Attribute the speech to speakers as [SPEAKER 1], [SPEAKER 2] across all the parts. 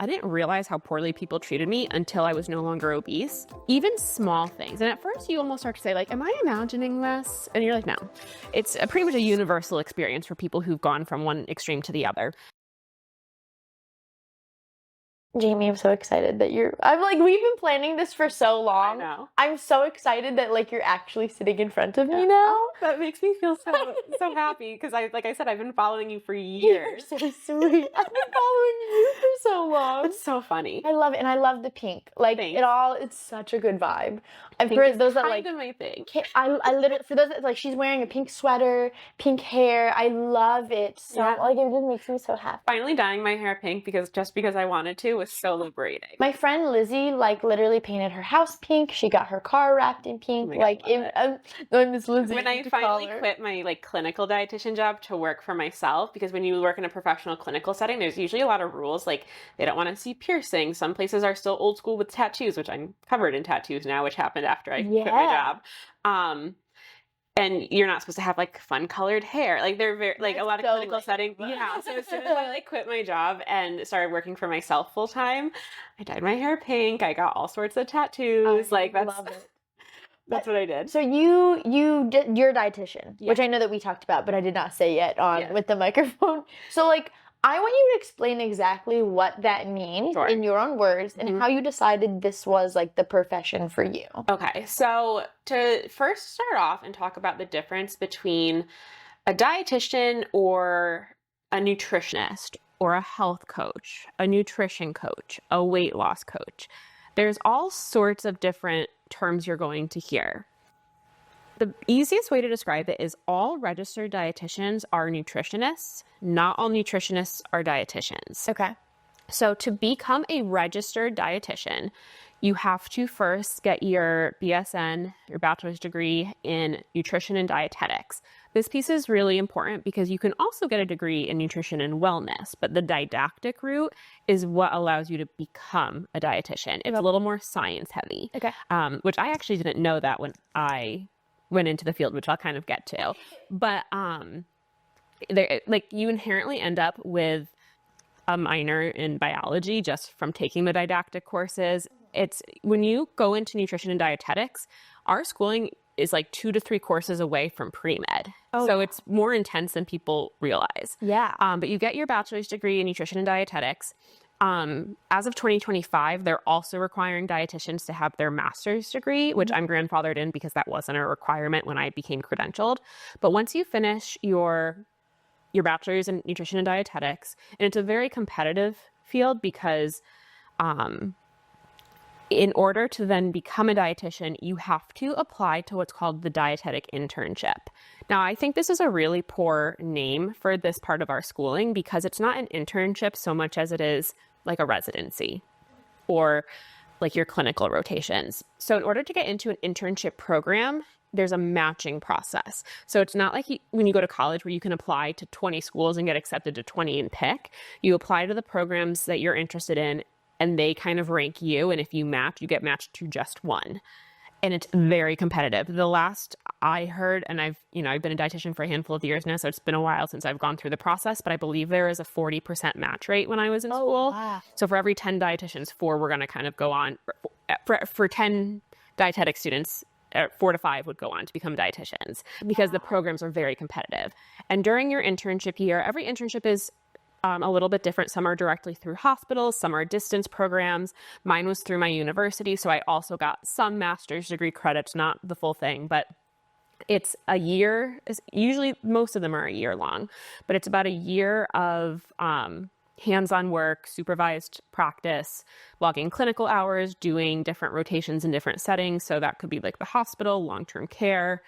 [SPEAKER 1] I didn't realize how poorly people treated me until I was no longer obese. Even small things. And at first you almost start to say like, am I imagining this? And you're like, no. It's pretty much a universal experience for people who've gone from one extreme to the other.
[SPEAKER 2] Jamie, I'm so excited that I'm like, we've been planning this for so long.
[SPEAKER 1] I know.
[SPEAKER 2] I'm so excited that like you're actually sitting in front of me now.
[SPEAKER 1] Oh, that makes me feel so happy because like I said, I've been following you for years.
[SPEAKER 2] You're so sweet. I've been following you for so long.
[SPEAKER 1] It's so funny.
[SPEAKER 2] I love it, and I love the pink. Like
[SPEAKER 1] Thanks.
[SPEAKER 2] it's such a good vibe. And
[SPEAKER 1] Pink
[SPEAKER 2] for those that
[SPEAKER 1] kind
[SPEAKER 2] like,
[SPEAKER 1] of my thing.
[SPEAKER 2] I literally, for those that like, she's wearing a pink sweater, pink hair. I love it so.
[SPEAKER 1] Yeah.
[SPEAKER 2] Like it just makes me so happy.
[SPEAKER 1] Finally dyeing my hair pink because I wanted to was so liberating.
[SPEAKER 2] My friend Lizzie like literally painted her house pink. She got her car wrapped in pink.
[SPEAKER 1] Oh my God,
[SPEAKER 2] I'm Miss Lizzie.
[SPEAKER 1] When I finally quit my like clinical dietitian job to work for myself, because when you work in a professional clinical setting, there's usually a lot of rules. Like they don't want to see piercings. Some places are still old school with tattoos, which I'm covered in tattoos now, which happened after I quit my job. And you're not supposed to have like fun colored hair. Like they're very like a lot of clinical settings. Yeah. So as soon as I like quit my job and started working for myself full time, I dyed my hair pink. I got all sorts of tattoos.
[SPEAKER 2] Love it.
[SPEAKER 1] That's what I did.
[SPEAKER 2] So you're a dietitian,
[SPEAKER 1] Yeah.
[SPEAKER 2] which I know that we talked about, but I did not say yet with the microphone. So like, I want you to explain exactly what that means in your own words and how you decided this was like the profession for you.
[SPEAKER 1] Okay, so to first start off and talk about the difference between a dietitian or a nutritionist or a health coach, a nutrition coach, a weight loss coach. There's all sorts of different terms you're going to hear. The easiest way to describe it is all registered dietitians are nutritionists. Not all nutritionists are dietitians.
[SPEAKER 2] Okay.
[SPEAKER 1] So to become a registered dietitian, you have to first get your BSN, your bachelor's degree in nutrition and dietetics. This piece is really important because you can also get a degree in nutrition and wellness, but the didactic route is what allows you to become a dietitian. It's a little more science heavy, which I actually didn't know that when I went into the field, which I'll kind of get to. But you inherently end up with a minor in biology just from taking the didactic courses. It's when you go into nutrition and dietetics, our schooling is like 2 to 3 courses away from pre-med. So it's more intense than people realize.
[SPEAKER 2] Yeah.
[SPEAKER 1] But you get your bachelor's degree in nutrition and dietetics. As of 2025, they're also requiring dietitians to have their master's degree, which I'm grandfathered in because that wasn't a requirement when I became credentialed. But once you finish your bachelor's in nutrition and dietetics, and it's a very competitive field because in order to then become a dietitian, you have to apply to what's called the dietetic internship. Now, I think this is a really poor name for this part of our schooling because it's not an internship so much as it is like a residency or like your clinical rotations. So in order to get into an internship program, there's a matching process. So it's not like when you go to college where you can apply to 20 schools and get accepted to 20 and pick. You apply to the programs that you're interested in and they kind of rank you. And if you match, you get matched to just one. And it's very competitive. The last I heard, and I've been a dietitian for a handful of years now, so it's been a while since I've gone through the process, but I believe there is a 40% match rate when I was in school. Wow. So for every 10 dietitians, 4 were going to kind of go on. For 10 dietetic students, 4 to 5 would go on to become dietitians because the programs are very competitive. And during your internship year, every internship is a little bit different. Some are directly through hospitals, some are distance programs. Mine was through my university, so I also got some master's degree credits, not the full thing, but it's a year. Usually most of them are a year long, but it's about a year of hands-on work, supervised practice, logging clinical hours, doing different rotations in different settings. So that could be like the hospital, long-term care.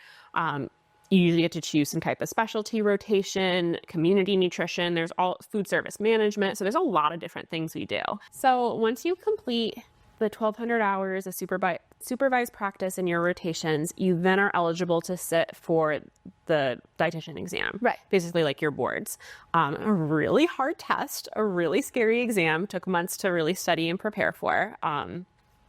[SPEAKER 1] You usually get to choose some type of specialty rotation, community nutrition. There's all food service management. So there's a lot of different things we do. So once you complete the 1,200 hours of supervised practice in your rotations, you then are eligible to sit for the dietitian exam. Right. Basically like your boards. A really hard test, a really scary exam, took months to really study and prepare for.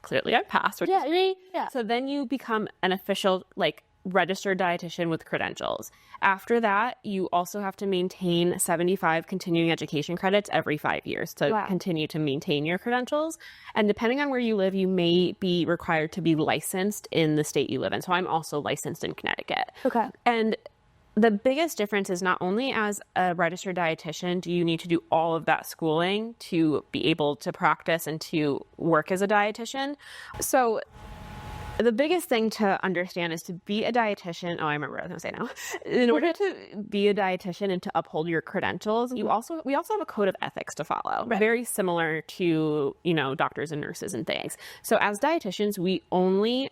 [SPEAKER 1] Clearly I passed, which is great. Yeah. So then you become an official, like, registered dietitian with credentials. After that, you also have to maintain 75 continuing education credits every 5 years to continue to maintain your credentials. And depending on where you live, you may be required to be licensed in the state you live in. So I'm also licensed in Connecticut.
[SPEAKER 2] Okay.
[SPEAKER 1] And the biggest difference is not only as a registered dietitian do you need to do all of that schooling to be able to practice and to work as a dietitian. So the biggest thing to understand is to be a dietitian. Oh, I remember what I was going to say now. In order to be a dietitian and to uphold your credentials, we also have a code of ethics to follow, very similar to, doctors and nurses and things. So as dietitians, we only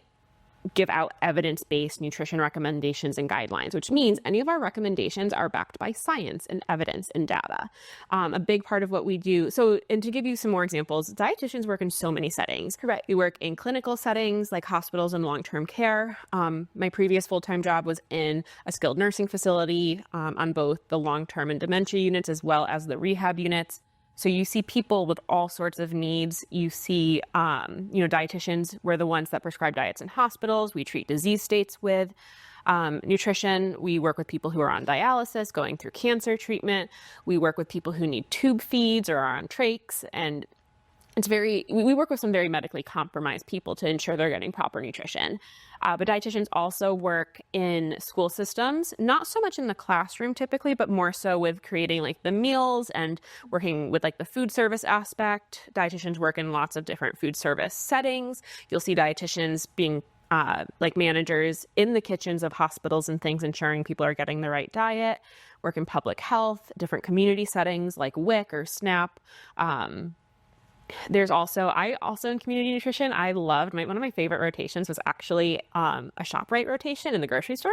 [SPEAKER 1] give out evidence-based nutrition recommendations and guidelines, which means any of our recommendations are backed by science and evidence and data. A big part of what we do, and to give you some more examples, dietitians work in so many settings.
[SPEAKER 2] Right.
[SPEAKER 1] We work in clinical settings like hospitals and long-term care. My previous full-time job was in a skilled nursing facility on both the long-term and dementia units as well as the rehab units. So you see people with all sorts of needs. You see, dietitians, we're the ones that prescribe diets in hospitals. We treat disease states with nutrition. We work with people who are on dialysis, going through cancer treatment. We work with people who need tube feeds or are on trachs. And we work with some very medically compromised people to ensure they're getting proper nutrition. But dietitians also work in school systems, not so much in the classroom typically, but more so with creating like the meals and working with like the food service aspect. Dietitians work in lots of different food service settings. You'll see dietitians being like managers in the kitchens of hospitals and things, ensuring people are getting the right diet. Work in public health, different community settings like WIC or SNAP. I also in community nutrition, I loved one of my favorite rotations was actually a ShopRite rotation in the grocery store.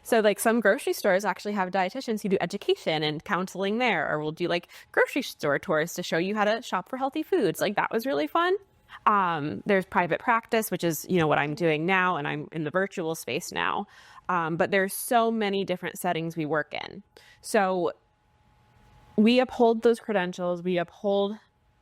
[SPEAKER 1] So like some grocery stores actually have dietitians who do education and counseling there, or will do like grocery store tours to show you how to shop for healthy foods. Like that was really fun. There's private practice, which is, what I'm doing now, and I'm in the virtual space now. But there's so many different settings we work in. So we uphold those credentials. We uphold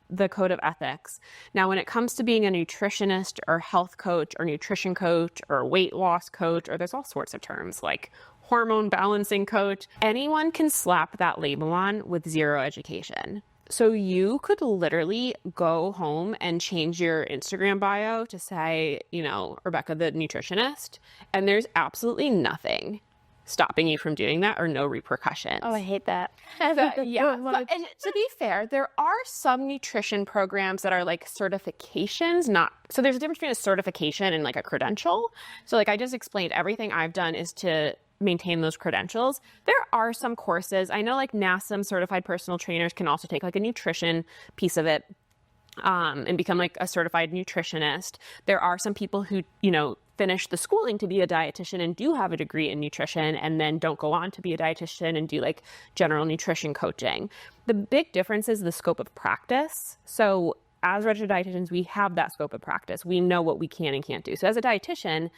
[SPEAKER 1] the code of ethics. Now, when it comes to being a nutritionist or health coach or nutrition coach or weight loss coach, or there's all sorts of terms like hormone balancing coach, anyone can slap that label on with zero education. So you could literally go home and change your Instagram bio to say, Rebecca the nutritionist, and there's absolutely nothing stopping you from doing that or no repercussions.
[SPEAKER 2] Oh, I hate that.
[SPEAKER 1] And to be fair, there are some nutrition programs that are like certifications, so there's a difference between a certification and like a credential. So like I just explained, everything I've done is to maintain those credentials. There are some courses. I know like NASM certified personal trainers can also take like a nutrition piece of it and become like a certified nutritionist. There are some people who, finish the schooling to be a dietitian and do have a degree in nutrition and then don't go on to be a dietitian and do like general nutrition coaching. The big difference is the scope of practice. So as registered dietitians, we have that scope of practice. We know what we can and can't do. So as a dietitian,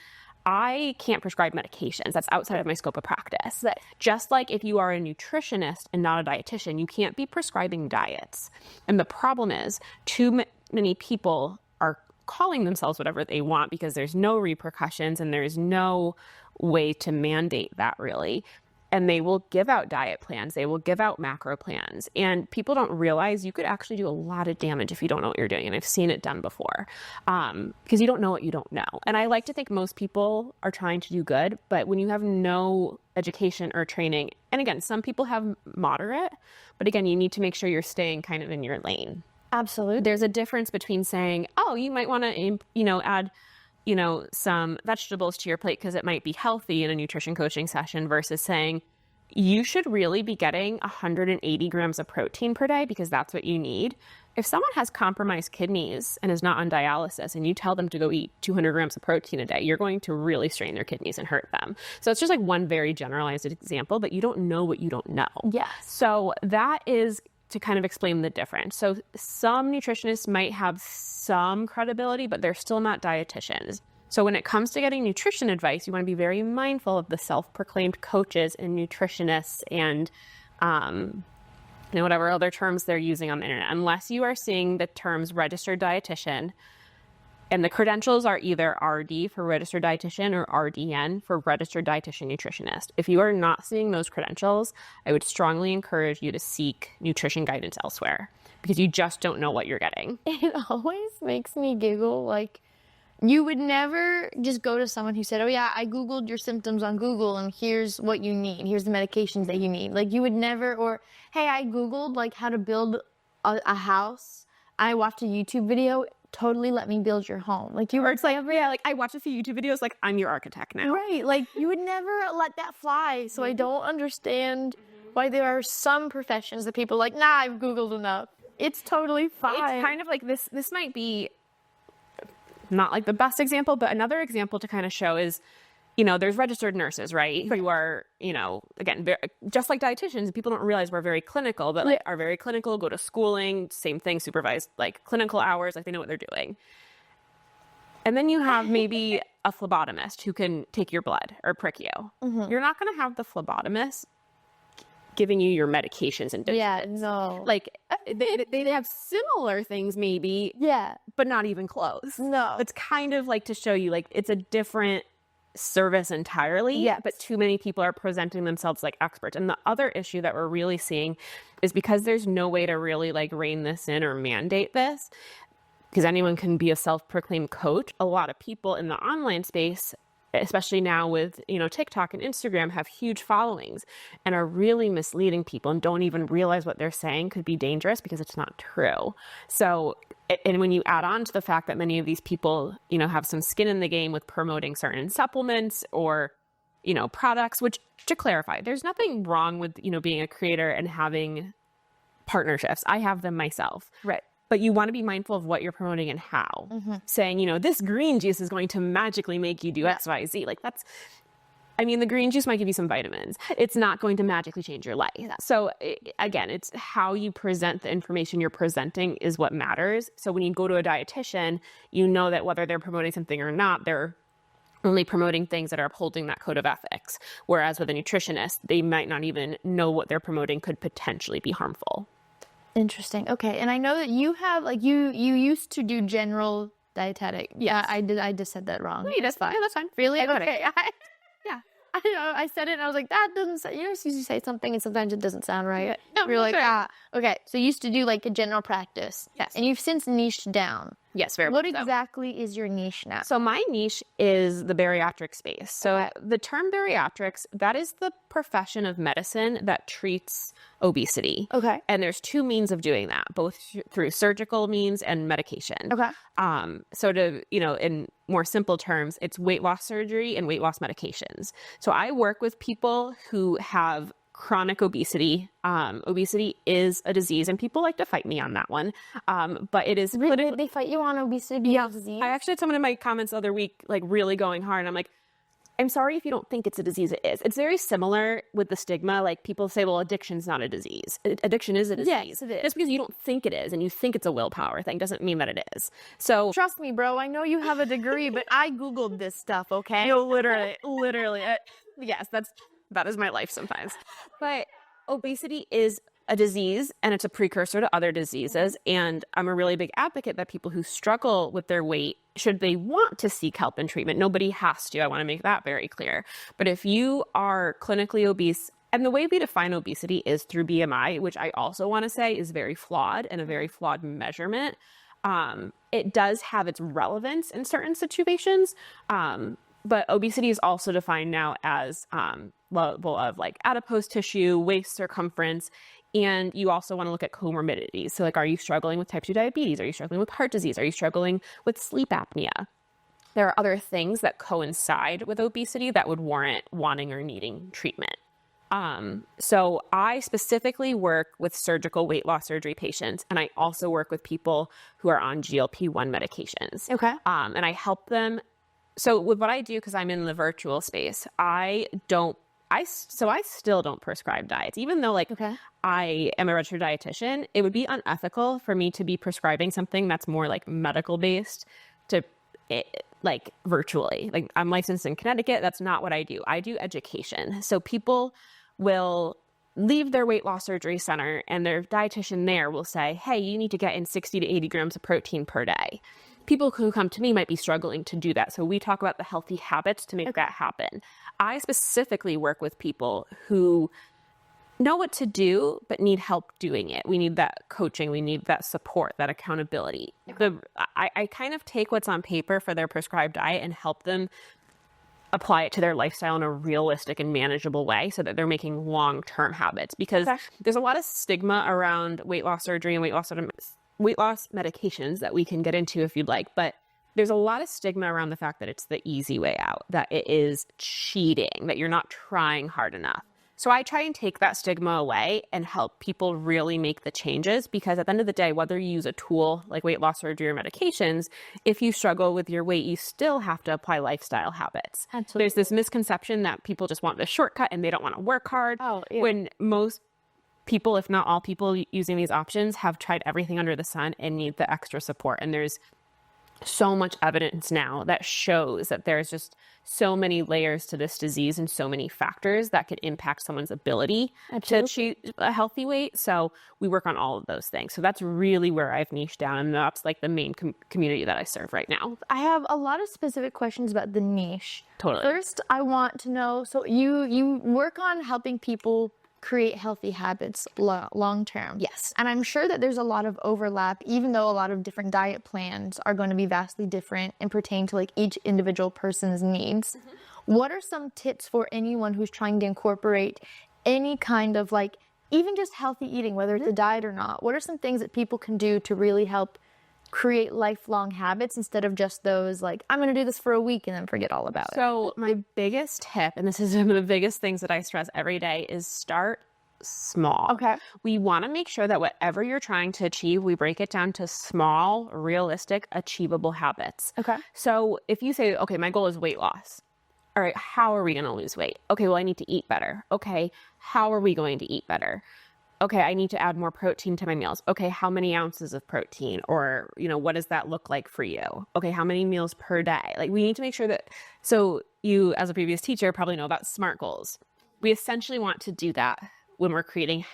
[SPEAKER 1] I can't prescribe medications. That's outside of my scope of practice. Just like if you are a nutritionist and not a dietitian, you can't be prescribing diets. And the problem is too many people are calling themselves whatever they want because there's no repercussions and there's no way to mandate that really. And they will give out diet plans. They will give out macro plans. And people don't realize you could actually do a lot of damage if you don't know what you're doing. And I've seen it done before because you don't know what you don't know. And I like to think most people are trying to do good. But when you have no education or training, and again, some people have moderate, but again, you need to make sure you're staying kind of in your lane.
[SPEAKER 2] Absolutely.
[SPEAKER 1] There's a difference between saying, oh, you might want to, add some vegetables to your plate because it might be healthy in a nutrition coaching session versus saying you should really be getting 180 grams of protein per day because that's what you need. If someone has compromised kidneys and is not on dialysis and you tell them to go eat 200 grams of protein a day, you're going to really strain their kidneys and hurt them. So it's just like one very generalized example, but you don't know what you don't know.
[SPEAKER 2] Yes.
[SPEAKER 1] So that is to kind of explain the difference. So some nutritionists might have some credibility, but they're still not dietitians. So when it comes to getting nutrition advice, you want to be very mindful of the self-proclaimed coaches and nutritionists and whatever other terms they're using on the internet. Unless you are seeing the terms registered dietitian, And the credentials are either RD for registered dietitian or RDN for registered dietitian nutritionist. If you are not seeing those credentials, I would strongly encourage you to seek nutrition guidance elsewhere because you just don't know what you're getting.
[SPEAKER 2] It always makes me giggle. Like, you would never just go to someone who said, oh yeah, I Googled your symptoms on Google and here's what you need. Here's the medications that you need. Like, you would never, or, hey, I Googled like how to build a house. I watched a YouTube video. Totally let me build your home. Like, you were, it's like, yeah, like I watched a few YouTube videos, like I'm your architect now. Right. Like, you would never let that fly. So I don't understand why there are some professions that people are like, nah, I've Googled enough. It's totally fine.
[SPEAKER 1] It's kind of like this might be not like the best example, but another example to kind of show is, you know, there's registered nurses, right? Who are, you know, again, just like dietitians, people don't realize we're very clinical, but like are very clinical, go to schooling, same thing, supervised like clinical hours, like they know what they're doing. And then you have maybe a phlebotomist who can take your blood or prick you. Mm-hmm. You're not going to have the phlebotomist giving you your medications and doses.
[SPEAKER 2] Yeah, no.
[SPEAKER 1] Like they have similar things maybe,
[SPEAKER 2] yeah,
[SPEAKER 1] but not even close.
[SPEAKER 2] No.
[SPEAKER 1] It's kind of like to show you like it's a different service entirely, yes. But too many people are presenting themselves like experts. And the other issue that we're really seeing is because there's no way to really like rein this in or mandate this, because anyone can be a self-proclaimed coach. A lot of people in the online space, especially now with, you know, TikTok and Instagram, have huge followings and are really misleading people and don't even realize what they're saying could be dangerous because it's not true. So, and when you add on to the fact that many of these people, you know, have some skin in the game with promoting certain supplements or, you know, products, which, to clarify, there's nothing wrong with, you know, being a creator and having partnerships. I have them myself.
[SPEAKER 2] Right.
[SPEAKER 1] But you want to be mindful of what you're promoting and how. Mm-hmm. Saying, you know, this green juice is going to magically make you do X, Y, Z. Like that's, I mean, the green juice might give you some vitamins. It's not going to magically change your life. So again, it's how you present the information you're presenting is what matters. So when you go to a dietitian, you know that whether they're promoting something or not, they're only promoting things that are upholding that code of ethics. Whereas with a nutritionist, they might not even know what they're promoting could potentially be harmful.
[SPEAKER 2] Interesting. Okay. And I know that you have, like, you used to do general dietetic.
[SPEAKER 1] Yeah,
[SPEAKER 2] I just said that wrong.
[SPEAKER 1] No, that's fine. Yeah, that's fine.
[SPEAKER 2] Really?
[SPEAKER 1] Okay.
[SPEAKER 2] Yeah. I know. I said it and I was like, that doesn't say, you know, you say something and sometimes it doesn't sound right.
[SPEAKER 1] No,
[SPEAKER 2] you're like,
[SPEAKER 1] sure.
[SPEAKER 2] Okay. So you used to do like a general practice.
[SPEAKER 1] Yes.
[SPEAKER 2] And you've since niched down.
[SPEAKER 1] Yes, very
[SPEAKER 2] What
[SPEAKER 1] much so.
[SPEAKER 2] exactly is your niche now?
[SPEAKER 1] So my niche is the bariatric space. So the term bariatrics, that is the profession of medicine that treats obesity.
[SPEAKER 2] Okay.
[SPEAKER 1] And there's two means of doing that, both through surgical means and medication.
[SPEAKER 2] Okay.
[SPEAKER 1] So to, you know, in more simple terms, it's weight loss surgery and weight loss medications. So I work with people who have chronic obesity. Obesity is a disease, and people like to fight me on that one. But it is
[SPEAKER 2] really, they fight you on obesity being a disease?
[SPEAKER 1] I actually had someone in my comments the other week, like really going hard. And I'm like, I'm sorry if you don't think it's a disease. It is. It's very similar with the stigma. Like people say, well, addiction's not a disease. Addiction is a disease.
[SPEAKER 2] Yes, it is.
[SPEAKER 1] Just because you don't think it is and you think it's a willpower thing doesn't mean that it is. So
[SPEAKER 2] trust me, bro. I know you have a degree, but I Googled this stuff, okay?
[SPEAKER 1] You literally. Yes, that is my life sometimes. But obesity is a disease and it's a precursor to other diseases. And I'm a really big advocate that people who struggle with their weight, should they want to seek help and treatment, nobody has to. I want to make that very clear. But if you are clinically obese, and the way we define obesity is through BMI, which I also want to say is very flawed and a very flawed measurement. It does have its relevance in certain situations. But obesity is also defined now as level of like adipose tissue, waist circumference, and you also want to look at comorbidities. So like, are you struggling with type 2 diabetes? Are you struggling with heart disease? Are you struggling with sleep apnea? There are other things that coincide with obesity that would warrant wanting or needing treatment. So I specifically work with surgical weight loss surgery patients, and I also work with people who are on GLP-1 medications.
[SPEAKER 2] Okay.
[SPEAKER 1] And I help them. So with what I do, because I'm in the virtual space, I still don't prescribe diets, even though I am a registered dietitian. It would be unethical for me to be prescribing something that's more like medical based to like virtually. Like I'm licensed in Connecticut. That's not what I do. I do education. So people will leave their weight loss surgery center and their dietitian there will say, hey, you need to get in 60 to 80 grams of protein per day. People who come to me might be struggling to do that. So we talk about the healthy habits to make that happen. I specifically work with people who know what to do, but need help doing it. We need that coaching. We need that support, that accountability. I kind of take what's on paper for their prescribed diet and help them apply it to their lifestyle in a realistic and manageable way so that they're making long-term habits. Because there's a lot of stigma around weight loss surgery and weight loss medications that we can get into if you'd like. But there's a lot of stigma around the fact that it's the easy way out, that it is cheating, that you're not trying hard enough. So I try and take that stigma away and help people really make the changes, because at the end of the day, whether you use a tool like weight loss surgery or medications, if you struggle with your weight, you still have to apply lifestyle habits.
[SPEAKER 2] Absolutely.
[SPEAKER 1] There's this misconception that people just want the shortcut and they don't want to work hard. When most people, if not all people using these options, have tried everything under the sun and need the extra support. And there's so much evidence now that shows that there's just so many layers to this disease and so many factors that could impact someone's ability to achieve a healthy weight. So we work on all of those things. So that's really where I've niched down, and that's like the main community that I serve right now.
[SPEAKER 2] I have a lot of specific questions about the niche.
[SPEAKER 1] Totally.
[SPEAKER 2] First, I want to know, so you work on helping people create healthy habits long term.
[SPEAKER 1] Yes.
[SPEAKER 2] And I'm sure that there's a lot of overlap, even though a lot of different diet plans are going to be vastly different and pertain to like each individual person's needs. What are some tips for anyone who's trying to incorporate any kind of like, even just healthy eating, whether it's a diet or not? What are some things that people can do to really help create lifelong habits instead of just those like, I'm going to do this for a week and then forget all about it?
[SPEAKER 1] So my biggest tip, and this is one of the biggest things that I stress every day, is start small.
[SPEAKER 2] Okay.
[SPEAKER 1] We want to make sure that whatever you're trying to achieve, we break it down to small, realistic, achievable habits.
[SPEAKER 2] Okay.
[SPEAKER 1] So if you say, okay, my goal is weight loss. All right, how are we going to lose weight? Okay, well, I need to eat better. Okay, how are we going to eat better? Okay, I need to add more protein to my meals. Okay, how many ounces of protein? Or, what does that look like for you? Okay, how many meals per day? Like, we need to make sure that, so you, as a previous teacher, probably know about SMART goals. We essentially want to do that when we're creating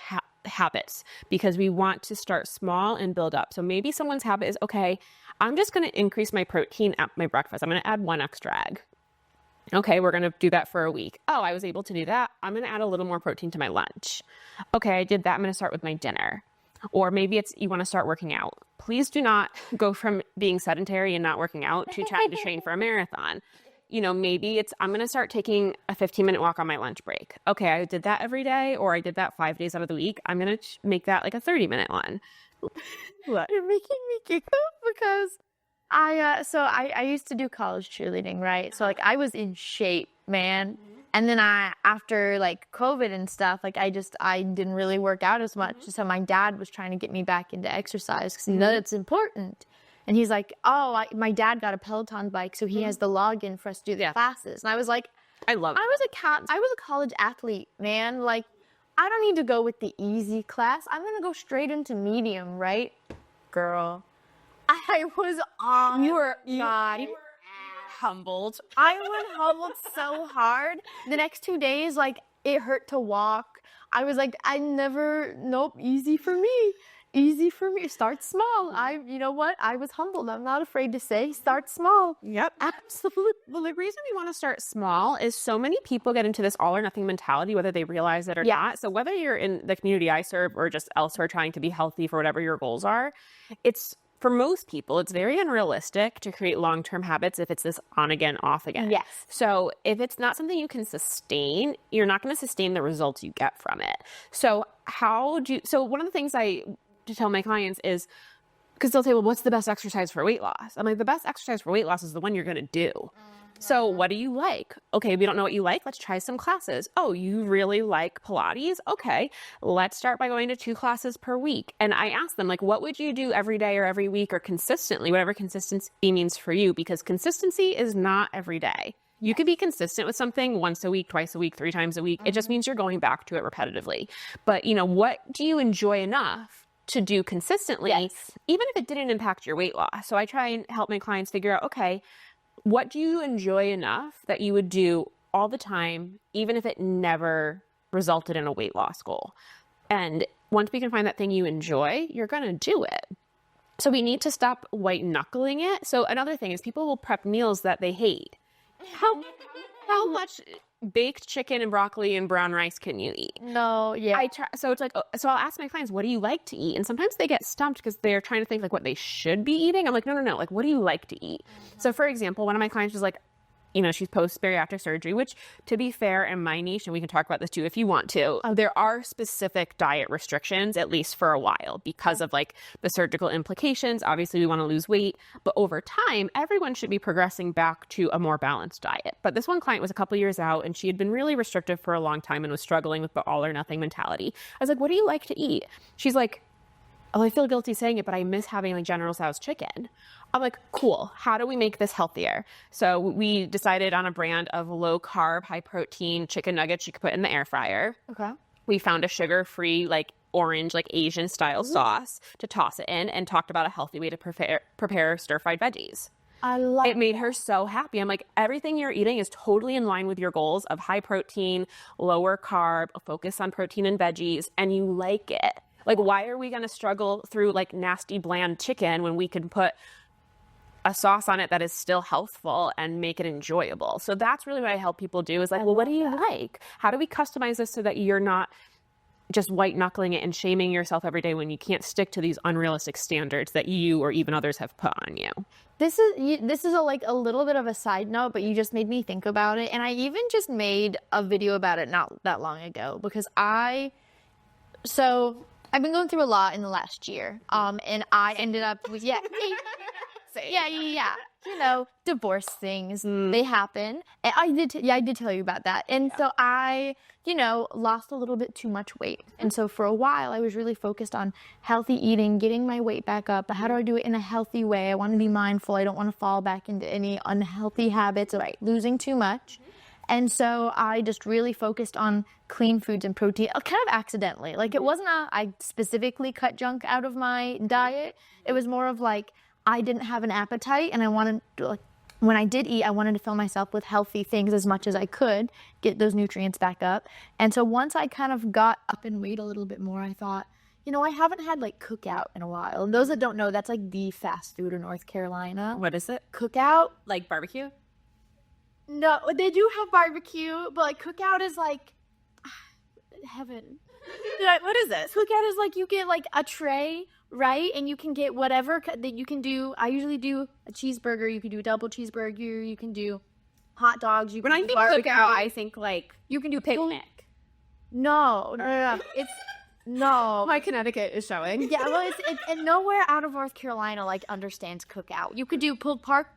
[SPEAKER 1] habits, because we want to start small and build up. So maybe someone's habit is, okay, I'm just going to increase my protein at my breakfast. I'm going to add 1 extra egg. Okay, we're going to do that for a week. Oh, I was able to do that. I'm going to add a little more protein to my lunch. Okay, I did that. I'm going to start with my dinner. Or maybe it's you want to start working out. Please do not go from being sedentary and not working out to trying to train for a marathon. Maybe it's I'm going to start taking a 15-minute walk on my lunch break. Okay, I did that every day, or I did that 5 days out of the week. I'm going to make that like a 30-minute one.
[SPEAKER 2] What? You're making me giggle because I used to do college cheerleading, right? So like I was in shape, man. And then after like COVID and stuff, like I didn't really work out as much. So my dad was trying to get me back into exercise because he knows it's important. And he's like, my dad got a Peloton bike, so he has the login for us to do the classes. And I was like, I was a college athlete, man. Like, I don't need to go with the easy class. I'm going to go straight into medium, right? Girl. I was on. You were
[SPEAKER 1] humbled.
[SPEAKER 2] I was humbled so hard. The next 2 days, like, it hurt to walk. I was like, easy for me. Easy for me. Start small. You know what? I was humbled. I'm not afraid to say, start small.
[SPEAKER 1] Yep, absolutely. Well, the reason we want to start small is so many people get into this all or nothing mentality, whether they realize it or not. So whether you're in the community I serve or just elsewhere trying to be healthy for whatever your goals are, for most people, it's very unrealistic to create long-term habits if it's this on again, off again.
[SPEAKER 2] Yes.
[SPEAKER 1] So if it's not something you can sustain, you're not going to sustain the results you get from it. So one of the things to tell my clients is, because they'll say, well, what's the best exercise for weight loss? I'm like, the best exercise for weight loss is the one you're going to do. So what do you like? Okay, we don't know what you like. Let's try some classes. Oh, you really like Pilates? Okay, let's start by going to 2 classes per week. And I ask them, like, what would you do every day or every week or consistently, whatever consistency means for you, because consistency is not every day. You could be consistent with something once a week, twice a week, 3 times a week. It just means you're going back to it repetitively. But, what do you enjoy enough to do consistently, even if it didn't impact your weight loss? So I try and help my clients figure out, okay, what do you enjoy enough that you would do all the time, even if it never resulted in a weight loss goal. And once we can find that thing you enjoy, you're going to do it. So we need to stop white knuckling it. So another thing is people will prep meals that they hate. How much baked chicken and broccoli and brown rice can you eat?
[SPEAKER 2] No, yeah.
[SPEAKER 1] So it's like, so I'll ask my clients, what do you like to eat? And sometimes they get stumped because they're trying to think like what they should be eating. I'm like, no. Like, what do you like to eat? So for example, one of my clients was like, you know, she's post-bariatric surgery, which, to be fair, in my niche, and we can talk about this too if you want to, there are specific diet restrictions, at least for a while, because of like the surgical implications. Obviously, we want to lose weight, but over time, everyone should be progressing back to a more balanced diet. But this one client was a couple years out, and she had been really restrictive for a long time and was struggling with the all or nothing mentality. I was like, what do you like to eat? She's like, oh, I feel guilty saying it, but I miss having like General Tso's chicken. I'm like, cool. How do we make this healthier? So we decided on a brand of low carb, high protein chicken nuggets you could put in the air fryer.
[SPEAKER 2] Okay.
[SPEAKER 1] We found a sugar-free, like orange, like Asian style sauce to toss it in, and talked about a healthy way to prepare stir-fried veggies. It made her so happy. I'm like, everything you're eating is totally in line with your goals of high protein, lower carb, a focus on protein and veggies, and you like it. Like, why are we going to struggle through like nasty, bland chicken when we can put a sauce on it that is still healthful and make it enjoyable? So that's really what I help people do is like, well, what do you like? How do we customize this so that you're not just white knuckling it and shaming yourself every day when you can't stick to these unrealistic standards that you or even others have put on you?
[SPEAKER 2] This is like a little bit of a side note, but you just made me think about it. And I even just made a video about it not that long ago because I've been going through a lot in the last year. And I ended up with, yeah. You know, divorce things, they happen. And I did tell you about that. And so I, you know, lost a little bit too much weight. And so for a while, I was really focused on healthy eating, getting my weight back up. But how do I do it in a healthy way? I want to be mindful. I don't want to fall back into any unhealthy habits of losing too much. And so I just really focused on clean foods and protein, kind of accidentally. Like, it wasn't I specifically cut junk out of my diet. It was more of like, I didn't have an appetite, and I wanted to, like, when I did eat, I wanted to fill myself with healthy things as much as I could, get those nutrients back up. And so once I kind of got up in weight a little bit more, I thought, you know, I haven't had like Cookout in a while. And those that don't know, that's like the fast food in North Carolina.
[SPEAKER 1] What is it?
[SPEAKER 2] Cookout.
[SPEAKER 1] Like barbecue?
[SPEAKER 2] No, they do have barbecue, but like Cookout is like heaven.
[SPEAKER 1] What is this?
[SPEAKER 2] Cookout is like you get like a tray, right? And you can get whatever that you can do. I usually do a cheeseburger. You can do a double cheeseburger. You can do hot dogs.
[SPEAKER 1] When I think Cookout, I think like
[SPEAKER 2] you can do
[SPEAKER 1] picnic.
[SPEAKER 2] No. It's no.
[SPEAKER 1] My Connecticut is showing.
[SPEAKER 2] Yeah, well, it's and nowhere out of North Carolina like understands Cookout. You could do pulled pork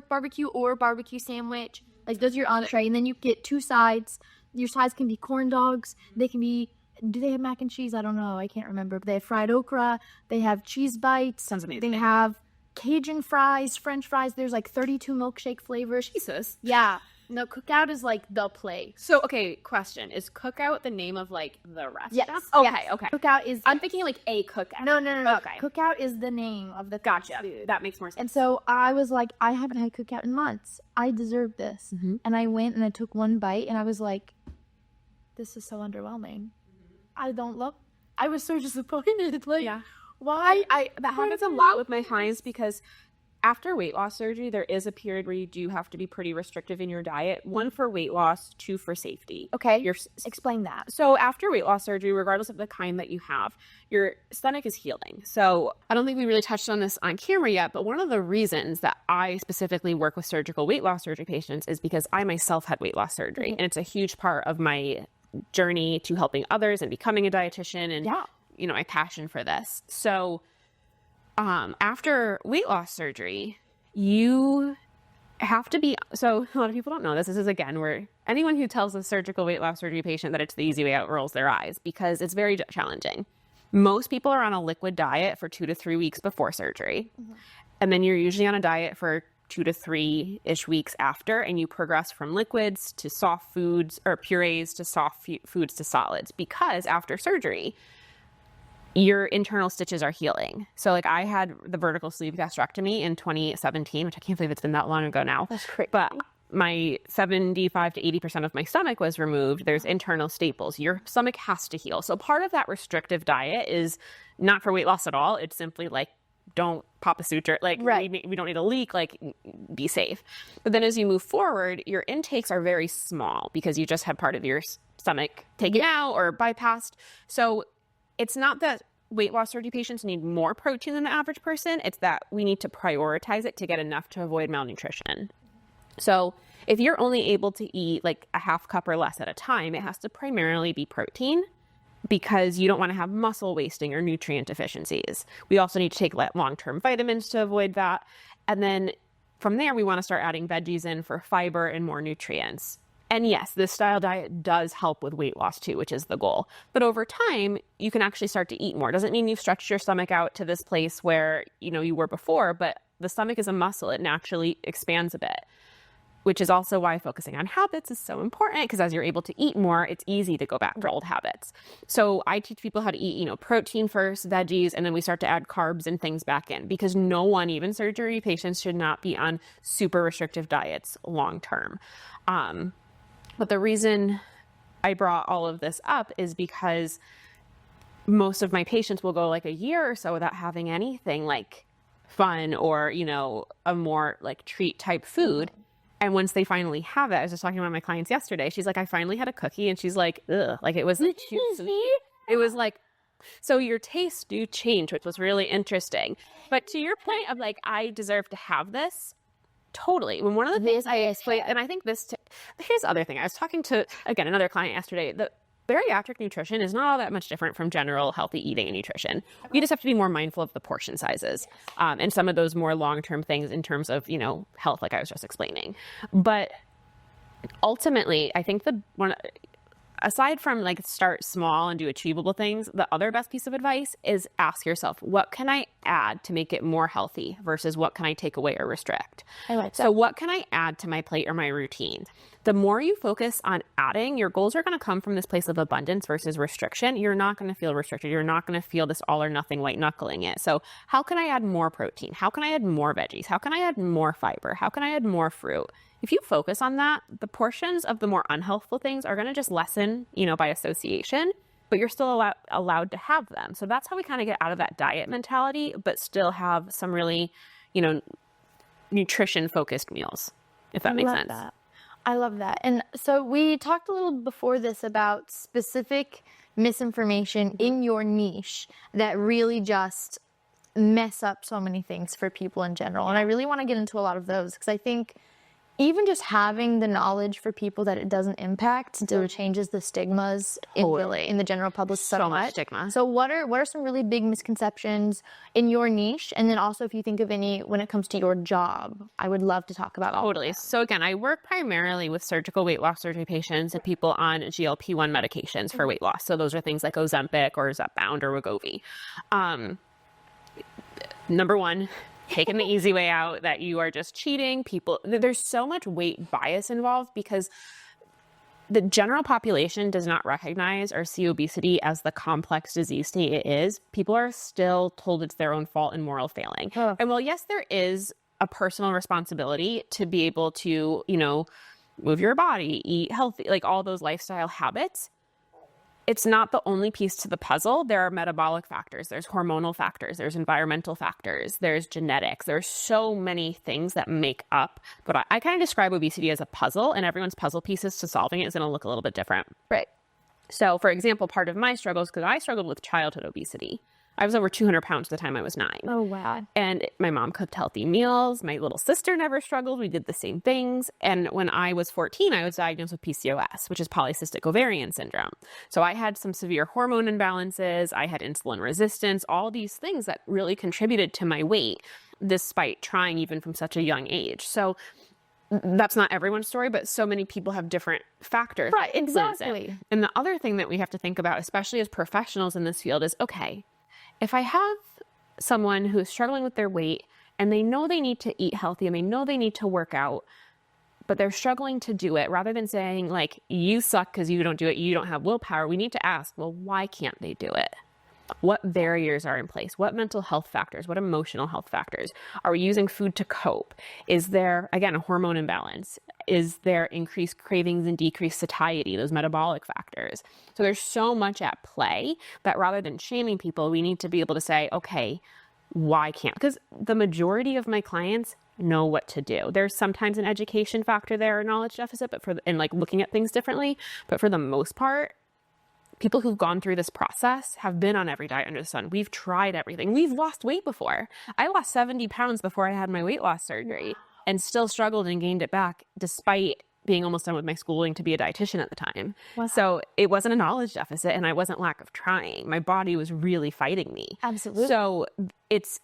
[SPEAKER 2] barbecue or barbecue sandwich. Like those are your entree, and then you get two sides. Your sides can be corn dogs. They can be. Do they have mac and cheese? I don't know. I can't remember. But they have fried okra. They have cheese bites.
[SPEAKER 1] Sounds amazing.
[SPEAKER 2] They have Cajun fries, French fries. There's like 32 milkshake flavors.
[SPEAKER 1] Jesus.
[SPEAKER 2] Yeah. No, Cookout is like the place.
[SPEAKER 1] So, okay, question. Is Cookout the name of like the restaurant?
[SPEAKER 2] Yes.
[SPEAKER 1] Okay.
[SPEAKER 2] Cookout is...
[SPEAKER 1] I'm thinking like a cookout.
[SPEAKER 2] No.
[SPEAKER 1] Okay.
[SPEAKER 2] Cookout is the name of the
[SPEAKER 1] Gotcha.
[SPEAKER 2] food.
[SPEAKER 1] That makes more sense.
[SPEAKER 2] And so I was like, I haven't had Cookout in months. I deserve this.
[SPEAKER 1] Mm-hmm.
[SPEAKER 2] And I went and I took one bite and I was like, this is so underwhelming. I was so disappointed. Like,
[SPEAKER 1] yeah.
[SPEAKER 2] Why?
[SPEAKER 1] That happens a lot with my clients because after weight loss surgery, there is a period where you do have to be pretty restrictive in your diet. One for weight loss, two for safety.
[SPEAKER 2] Okay. Explain that.
[SPEAKER 1] So after weight loss surgery, regardless of the kind that you have, your stomach is healing. So I don't think we really touched on this on camera yet, but one of the reasons that I specifically work with surgical weight loss surgery patients is because I myself had weight loss surgery. Mm-hmm. And it's a huge part of my journey to helping others and becoming a dietitian and, you know, my passion for this. So after weight loss surgery, you have to be, so a lot of people don't know this. This is, again, where anyone who tells a surgical weight loss surgery patient that it's the easy way out rolls their eyes because it's very challenging. Most people are on a liquid diet for 2 to 3 weeks before surgery. Mm-hmm. And then you're usually on a diet for 2 to 3-ish weeks after, and you progress from liquids to soft foods or purees to soft foods to solids because after surgery, your internal stitches are healing. So like I had the vertical sleeve gastrectomy in 2017, which I can't believe it's been that long ago now.
[SPEAKER 2] That's crazy.
[SPEAKER 1] But my 75 to 80% of my stomach was removed. There's internal staples. Your stomach has to heal. So part of that restrictive diet is not for weight loss at all. It's simply like, don't pop a suture. Like, we don't need a leak. Like, be safe. But then as you move forward, your intakes are very small because you just had part of your stomach taken out or bypassed. So it's not that weight loss surgery patients need more protein than the average person. It's that we need to prioritize it to get enough to avoid malnutrition. So if you're only able to eat like a half cup or less at a time, it has to primarily be protein because you don't want to have muscle wasting or nutrient deficiencies. We also need to take long-term vitamins to avoid that. And then from there, we want to start adding veggies in for fiber and more nutrients. And yes, this style diet does help with weight loss too, which is the goal. But over time, you can actually start to eat more. Doesn't mean you've stretched your stomach out to this place where, you were before, but the stomach is a muscle. It naturally expands a bit, which is also why focusing on habits is so important, because as you're able to eat more, it's easy to go back to old habits. So I teach people how to eat, protein first, veggies, and then we start to add carbs and things back in, because no one, even surgery patients, should not be on super restrictive diets long term. But the reason I brought all of this up is because most of my patients will go like a year or so without having anything like fun or, a more like treat type food. And once they finally have it, I was just talking to one of my clients yesterday. She's like, I finally had a cookie. And she's like, ugh, like it was too sweet. It was like, so your tastes do change, which was really interesting. But to your point of like, I deserve to have this. Totally. When one of the things I explain, and I think here's the other thing. I was talking to, again, another client yesterday. The bariatric nutrition is not all that much different from general healthy eating and nutrition. We just have to be more mindful of the portion sizes and some of those more long-term things in terms of, health, like I was just explaining. But ultimately, I think aside from like start small and do achievable things, the other best piece of advice is ask yourself, what can I add to make it more healthy versus what can I take away or restrict?
[SPEAKER 2] I like that.
[SPEAKER 1] So what can I add to my plate or my routine? The more you focus on adding, your goals are going to come from this place of abundance versus restriction. You're not going to feel restricted. You're not going to feel this all or nothing white knuckling it. So how can I add more protein? How can I add more veggies? How can I add more fiber? How can I add more fruit? If you focus on that, the portions of the more unhealthful things are going to just lessen, by association, but you're still allowed to have them. So that's how we kind of get out of that diet mentality, but still have some really, nutrition focused meals, if that makes sense.
[SPEAKER 2] I love that. And so we talked a little before this about specific misinformation in your niche that really just mess up so many things for people in general. And I really want to get into a lot of those because I think even just having the knowledge for people that it doesn't impact still changes the stigmas in the general public so much
[SPEAKER 1] stigma.
[SPEAKER 2] So what are some really big misconceptions in your niche? And then also if you think of any when it comes to your job, I would love to talk about all of that.
[SPEAKER 1] So again, I work primarily with surgical weight loss surgery patients and people on GLP-1 medications for weight loss. So those are things like Ozempic or Zepbound or Wegovy. Number one, taking the easy way out, that you are just cheating people. There's so much weight bias involved because the general population does not recognize or see obesity as the complex disease state it is. People are still told it's their own fault and moral failing. And while yes, there is a personal responsibility to be able to, move your body, eat healthy, like all those lifestyle habits, it's not the only piece to the puzzle. There are metabolic factors, there's hormonal factors, there's environmental factors, there's genetics. There's so many things that make up. But I kind of describe obesity as a puzzle, and everyone's puzzle pieces to solving it is going to look a little bit different.
[SPEAKER 2] Right.
[SPEAKER 1] So, for example, part of my struggles, because I struggled with childhood obesity. I was over 200 pounds at the time I was 9.
[SPEAKER 2] Oh, wow.
[SPEAKER 1] And my mom cooked healthy meals. My little sister never struggled. We did the same things. And when I was 14, I was diagnosed with PCOS, which is polycystic ovarian syndrome. So I had some severe hormone imbalances. I had insulin resistance, all these things that really contributed to my weight, despite trying even from such a young age. So that's not everyone's story, but so many people have different factors.
[SPEAKER 2] Right, exactly.
[SPEAKER 1] And the other thing that we have to think about, especially as professionals in this field, is, okay, if I have someone who is struggling with their weight and they know they need to eat healthy and they know they need to work out, but they're struggling to do it, rather than saying like, you suck because you don't do it, you don't have willpower, we need to ask, well, why can't they do it? What barriers are in place? What mental health factors? What emotional health factors? Are we using food to cope? Is there, again, a hormone imbalance? is there increased cravings and decreased satiety, those metabolic factors? So there's so much at play that rather than shaming people, we need to be able to say, okay, why can't? Because the majority of my clients know what to do. There's sometimes an education factor there, a knowledge deficit, and like looking at things differently. But for the most part, people who've gone through this process have been on every diet under the sun. We've tried everything. We've lost weight before. I lost 70 pounds before I had my weight loss surgery and still struggled and gained it back despite being almost done with my schooling to be a dietitian at the time.
[SPEAKER 2] Wow.
[SPEAKER 1] So it wasn't a knowledge deficit and I wasn't lack of trying. My body was really fighting me.
[SPEAKER 2] Absolutely.
[SPEAKER 1] So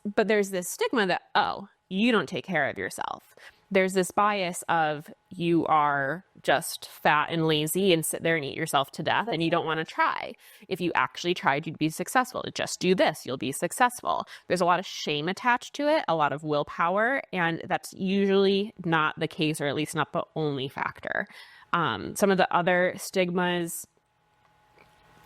[SPEAKER 1] but there's this stigma that, oh, you don't take care of yourself. There's this bias of you are just fat and lazy and sit there and eat yourself to death and you don't want to try. If you actually tried, you'd be successful. Just do this, you'll be successful. There's a lot of shame attached to it, a lot of willpower, and that's usually not the case, or at least not the only factor. Some of the other stigmas,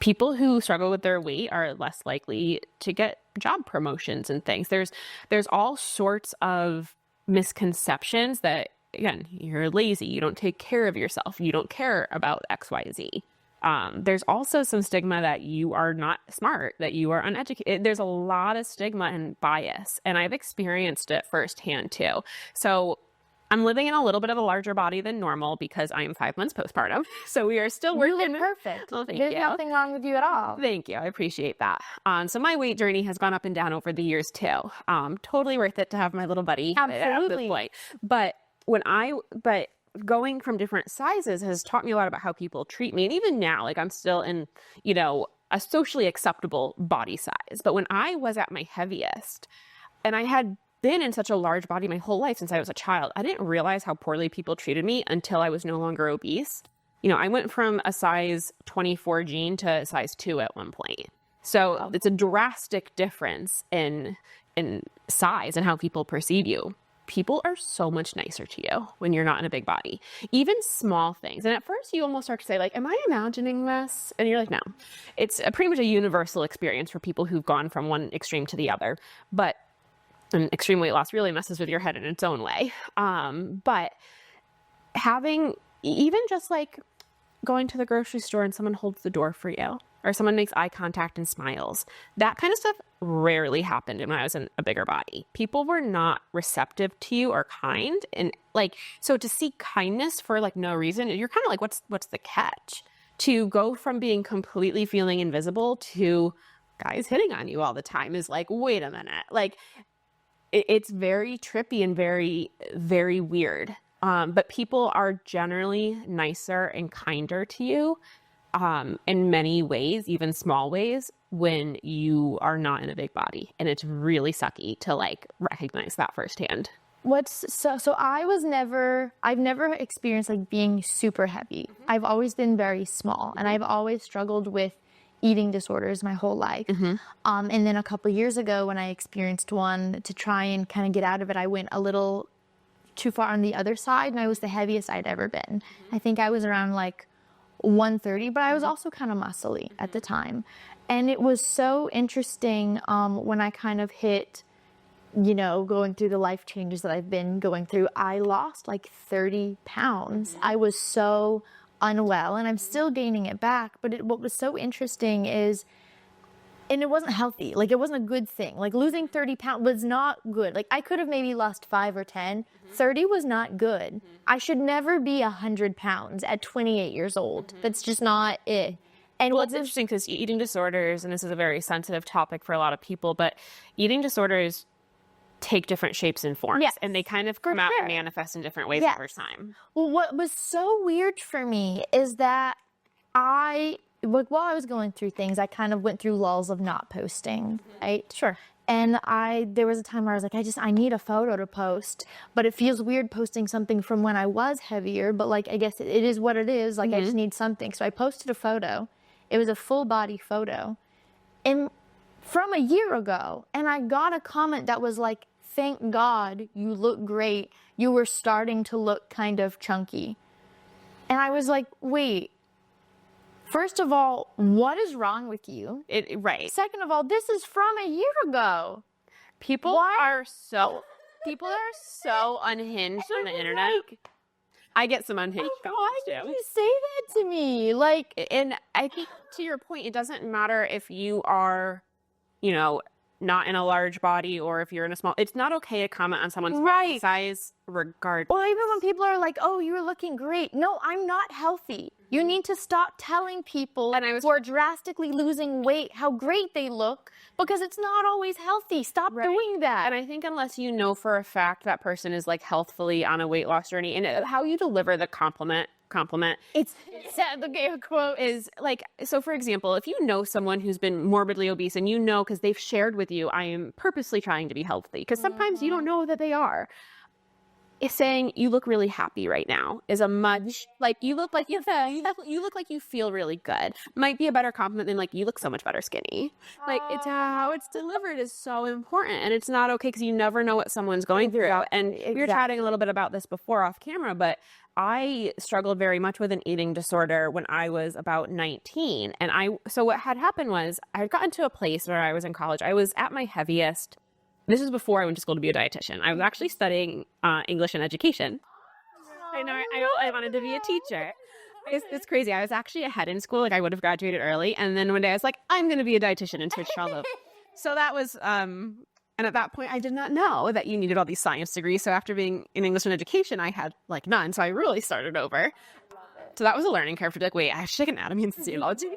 [SPEAKER 1] people who struggle with their weight are less likely to get job promotions and things. There's all sorts of misconceptions that, again, you're lazy, you don't take care of yourself, you don't care about XYZ. There's also some stigma that you are not smart, that you are uneducated. There's a lot of stigma and bias, and I've experienced it firsthand too. So I'm living in a little bit of a larger body than normal because I am 5 months postpartum. So we are still working.
[SPEAKER 2] You look perfect.
[SPEAKER 1] Well, thank
[SPEAKER 2] There's
[SPEAKER 1] you.
[SPEAKER 2] nothing wrong with you at all.
[SPEAKER 1] Thank you. I appreciate that. So my weight journey has gone up and down over the years too. Totally worth it to have my little buddy at this point. But going from different sizes has taught me a lot about how people treat me. And even now, like I'm still in, a socially acceptable body size. But when I was at my heaviest, and I had been in such a large body my whole life since I was a child, I didn't realize how poorly people treated me until I was no longer obese. I went from a size 24 jean to a size 2 at one point. So it's a drastic difference in size and how people perceive you. People are so much nicer to you when you're not in a big body, even small things. And at first you almost start to say like, am I imagining this? And you're like, no, it's pretty much a universal experience for people who've gone from one extreme to the other. But and extreme weight loss really messes with your head in its own way. But having, even just like going to the grocery store and someone holds the door for you, or someone makes eye contact and smiles, that kind of stuff rarely happened when I was in a bigger body. People were not receptive to you or kind. And like, so to seek kindness for like no reason, you're kind of like, what's the catch? To go from being completely feeling invisible to guys hitting on you all the time is like, wait a minute. Like, it's very trippy and very, very weird. But people are generally nicer and kinder to you in many ways, even small ways, when you are not in a big body. And it's really sucky to like recognize that firsthand.
[SPEAKER 2] So I've never experienced like being super heavy. Mm-hmm. I've always been very small, and I've always struggled with eating disorders my whole life. Mm-hmm. And then a couple of years ago when I experienced one, to try and kind of get out of it, I went a little too far on the other side, and I was the heaviest I'd ever been. Mm-hmm. I think I was around like 130, but I was also kind of muscly at the time. And it was so interesting when I kind of hit, going through the life changes that I've been going through, I lost like 30 pounds. Mm-hmm. I was so unwell, and I'm still gaining it back. But what was so interesting is, and it wasn't healthy, like it wasn't a good thing. Like losing 30 pounds was not good. Like I could have maybe lost 5 or 10. Mm-hmm. 30 was not good. Mm-hmm. I should never be 100 pounds at 28 years old. Mm-hmm. That's just not it. And
[SPEAKER 1] what's interesting, because eating disorders, and this is a very sensitive topic for a lot of people, but eating disorders take different shapes and forms.
[SPEAKER 2] Yes,
[SPEAKER 1] and they kind of come out and manifest in different ways over time.
[SPEAKER 2] Well, what was so weird for me is that while I was going through things, I kind of went through lulls of not posting, right?
[SPEAKER 1] Sure.
[SPEAKER 2] And there was a time where I was like, I need a photo to post, but it feels weird posting something from when I was heavier, but like, I guess it is what it is. Like, I just need something. So I posted a photo. It was a full body photo, and from a year ago, and I got a comment that was like, thank God you look great. You were starting to look kind of chunky. And I was like, wait, first of all, what is wrong with you?
[SPEAKER 1] Right.
[SPEAKER 2] Second of all, this is from a year ago.
[SPEAKER 1] People are so unhinged on the internet. I get some unhinged
[SPEAKER 2] Why
[SPEAKER 1] comments
[SPEAKER 2] did
[SPEAKER 1] too.
[SPEAKER 2] you say that to me? Like,
[SPEAKER 1] And I think to your point, it doesn't matter if you are, you know, not in a large body or if you're in a small, it's not okay to comment on someone's
[SPEAKER 2] Right.
[SPEAKER 1] size regardless.
[SPEAKER 2] Or even when people are like, oh, you're looking great. No, I'm not healthy. You need to stop telling people
[SPEAKER 1] And I was-
[SPEAKER 2] who are drastically losing weight how great they look, because it's not always healthy. Stop doing that.
[SPEAKER 1] And I think unless you know for a fact that person is like healthfully on a weight loss journey, and how you deliver the compliment
[SPEAKER 2] It's okay, a quote
[SPEAKER 1] is like, so for example, if you know someone who's been morbidly obese and you know, because they've shared with you, I am purposely trying to be healthy, because sometimes you don't know that they are. Is saying you look really happy right now is a much, like, you look like you look like you feel really good, might be a better compliment than like you look so much better skinny. Like, it's how it's delivered is so important, and it's not okay because you never know what someone's going through. And we were chatting a little bit about this before off camera, but I struggled very much with an eating disorder when I was about 19. And so what had happened was I had gotten to a place where I was in college. I was at my heaviest. This is before I went to school to be a dietitian. I was actually studying English and education. I know, I wanted to be a teacher. It's crazy. I was actually ahead in school. Like, I would have graduated early. And then one day I was like, I'm going to be a dietitian and switched all over. So that was, and at that point I did not know that you needed all these science degrees. So after being in English and education, I had like none. So I really started over. So that was a learning curve to be like, wait, I actually take anatomy and physiology.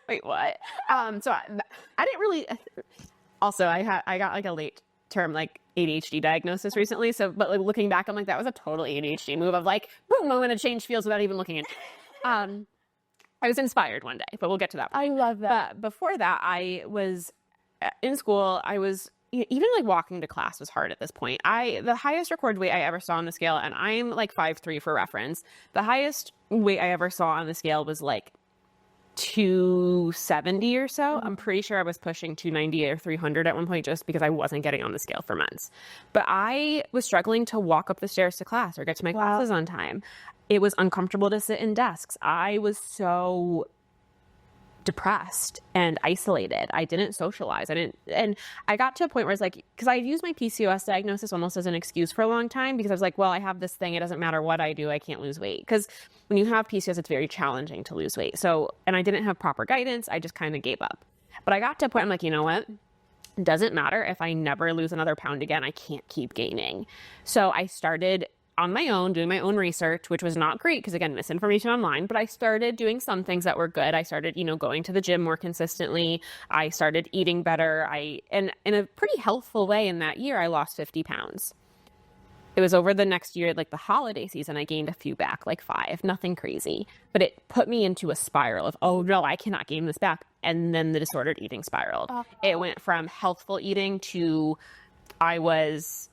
[SPEAKER 1] Wait, what? So I didn't really... Also, I got like a late term like ADHD diagnosis recently. So, but like looking back, I'm like, that was a total ADHD move of like, boom, I'm going to change fields without even looking at it. I was inspired one day, but we'll get to that.
[SPEAKER 2] I love that.
[SPEAKER 1] But before that, I was in school. I was even like walking to class was hard at this point. The highest recorded weight I ever saw on the scale, and I'm like 5'3" for reference. The highest weight I ever saw on the scale was like 270 or so. I'm pretty sure I was pushing 290 or 300 at one point just because I wasn't getting on the scale for months. But I was struggling to walk up the stairs to class or get to my classes on time. It was uncomfortable to sit in desks. I was so depressed and isolated. I didn't socialize. And I got to a point where it's like, because I used my PCOS diagnosis almost as an excuse for a long time, because I was like, well, I have this thing. It doesn't matter what I do. I can't lose weight. Because when you have PCOS, it's very challenging to lose weight. So, and I didn't have proper guidance. I just kind of gave up. But I got to a point, I'm like, you know what? It doesn't matter if I never lose another pound again. I can't keep gaining. So I started on my own, doing my own research, which was not great because, again, misinformation online, but I started doing some things that were good. I started, going to the gym more consistently. I started eating better. And in a pretty healthful way in that year, I lost 50 pounds. It was over the next year, like the holiday season, I gained a few back, like 5, nothing crazy. But it put me into a spiral of, oh no, I cannot gain this back. And then the disordered eating spiraled. It went from healthful eating to I was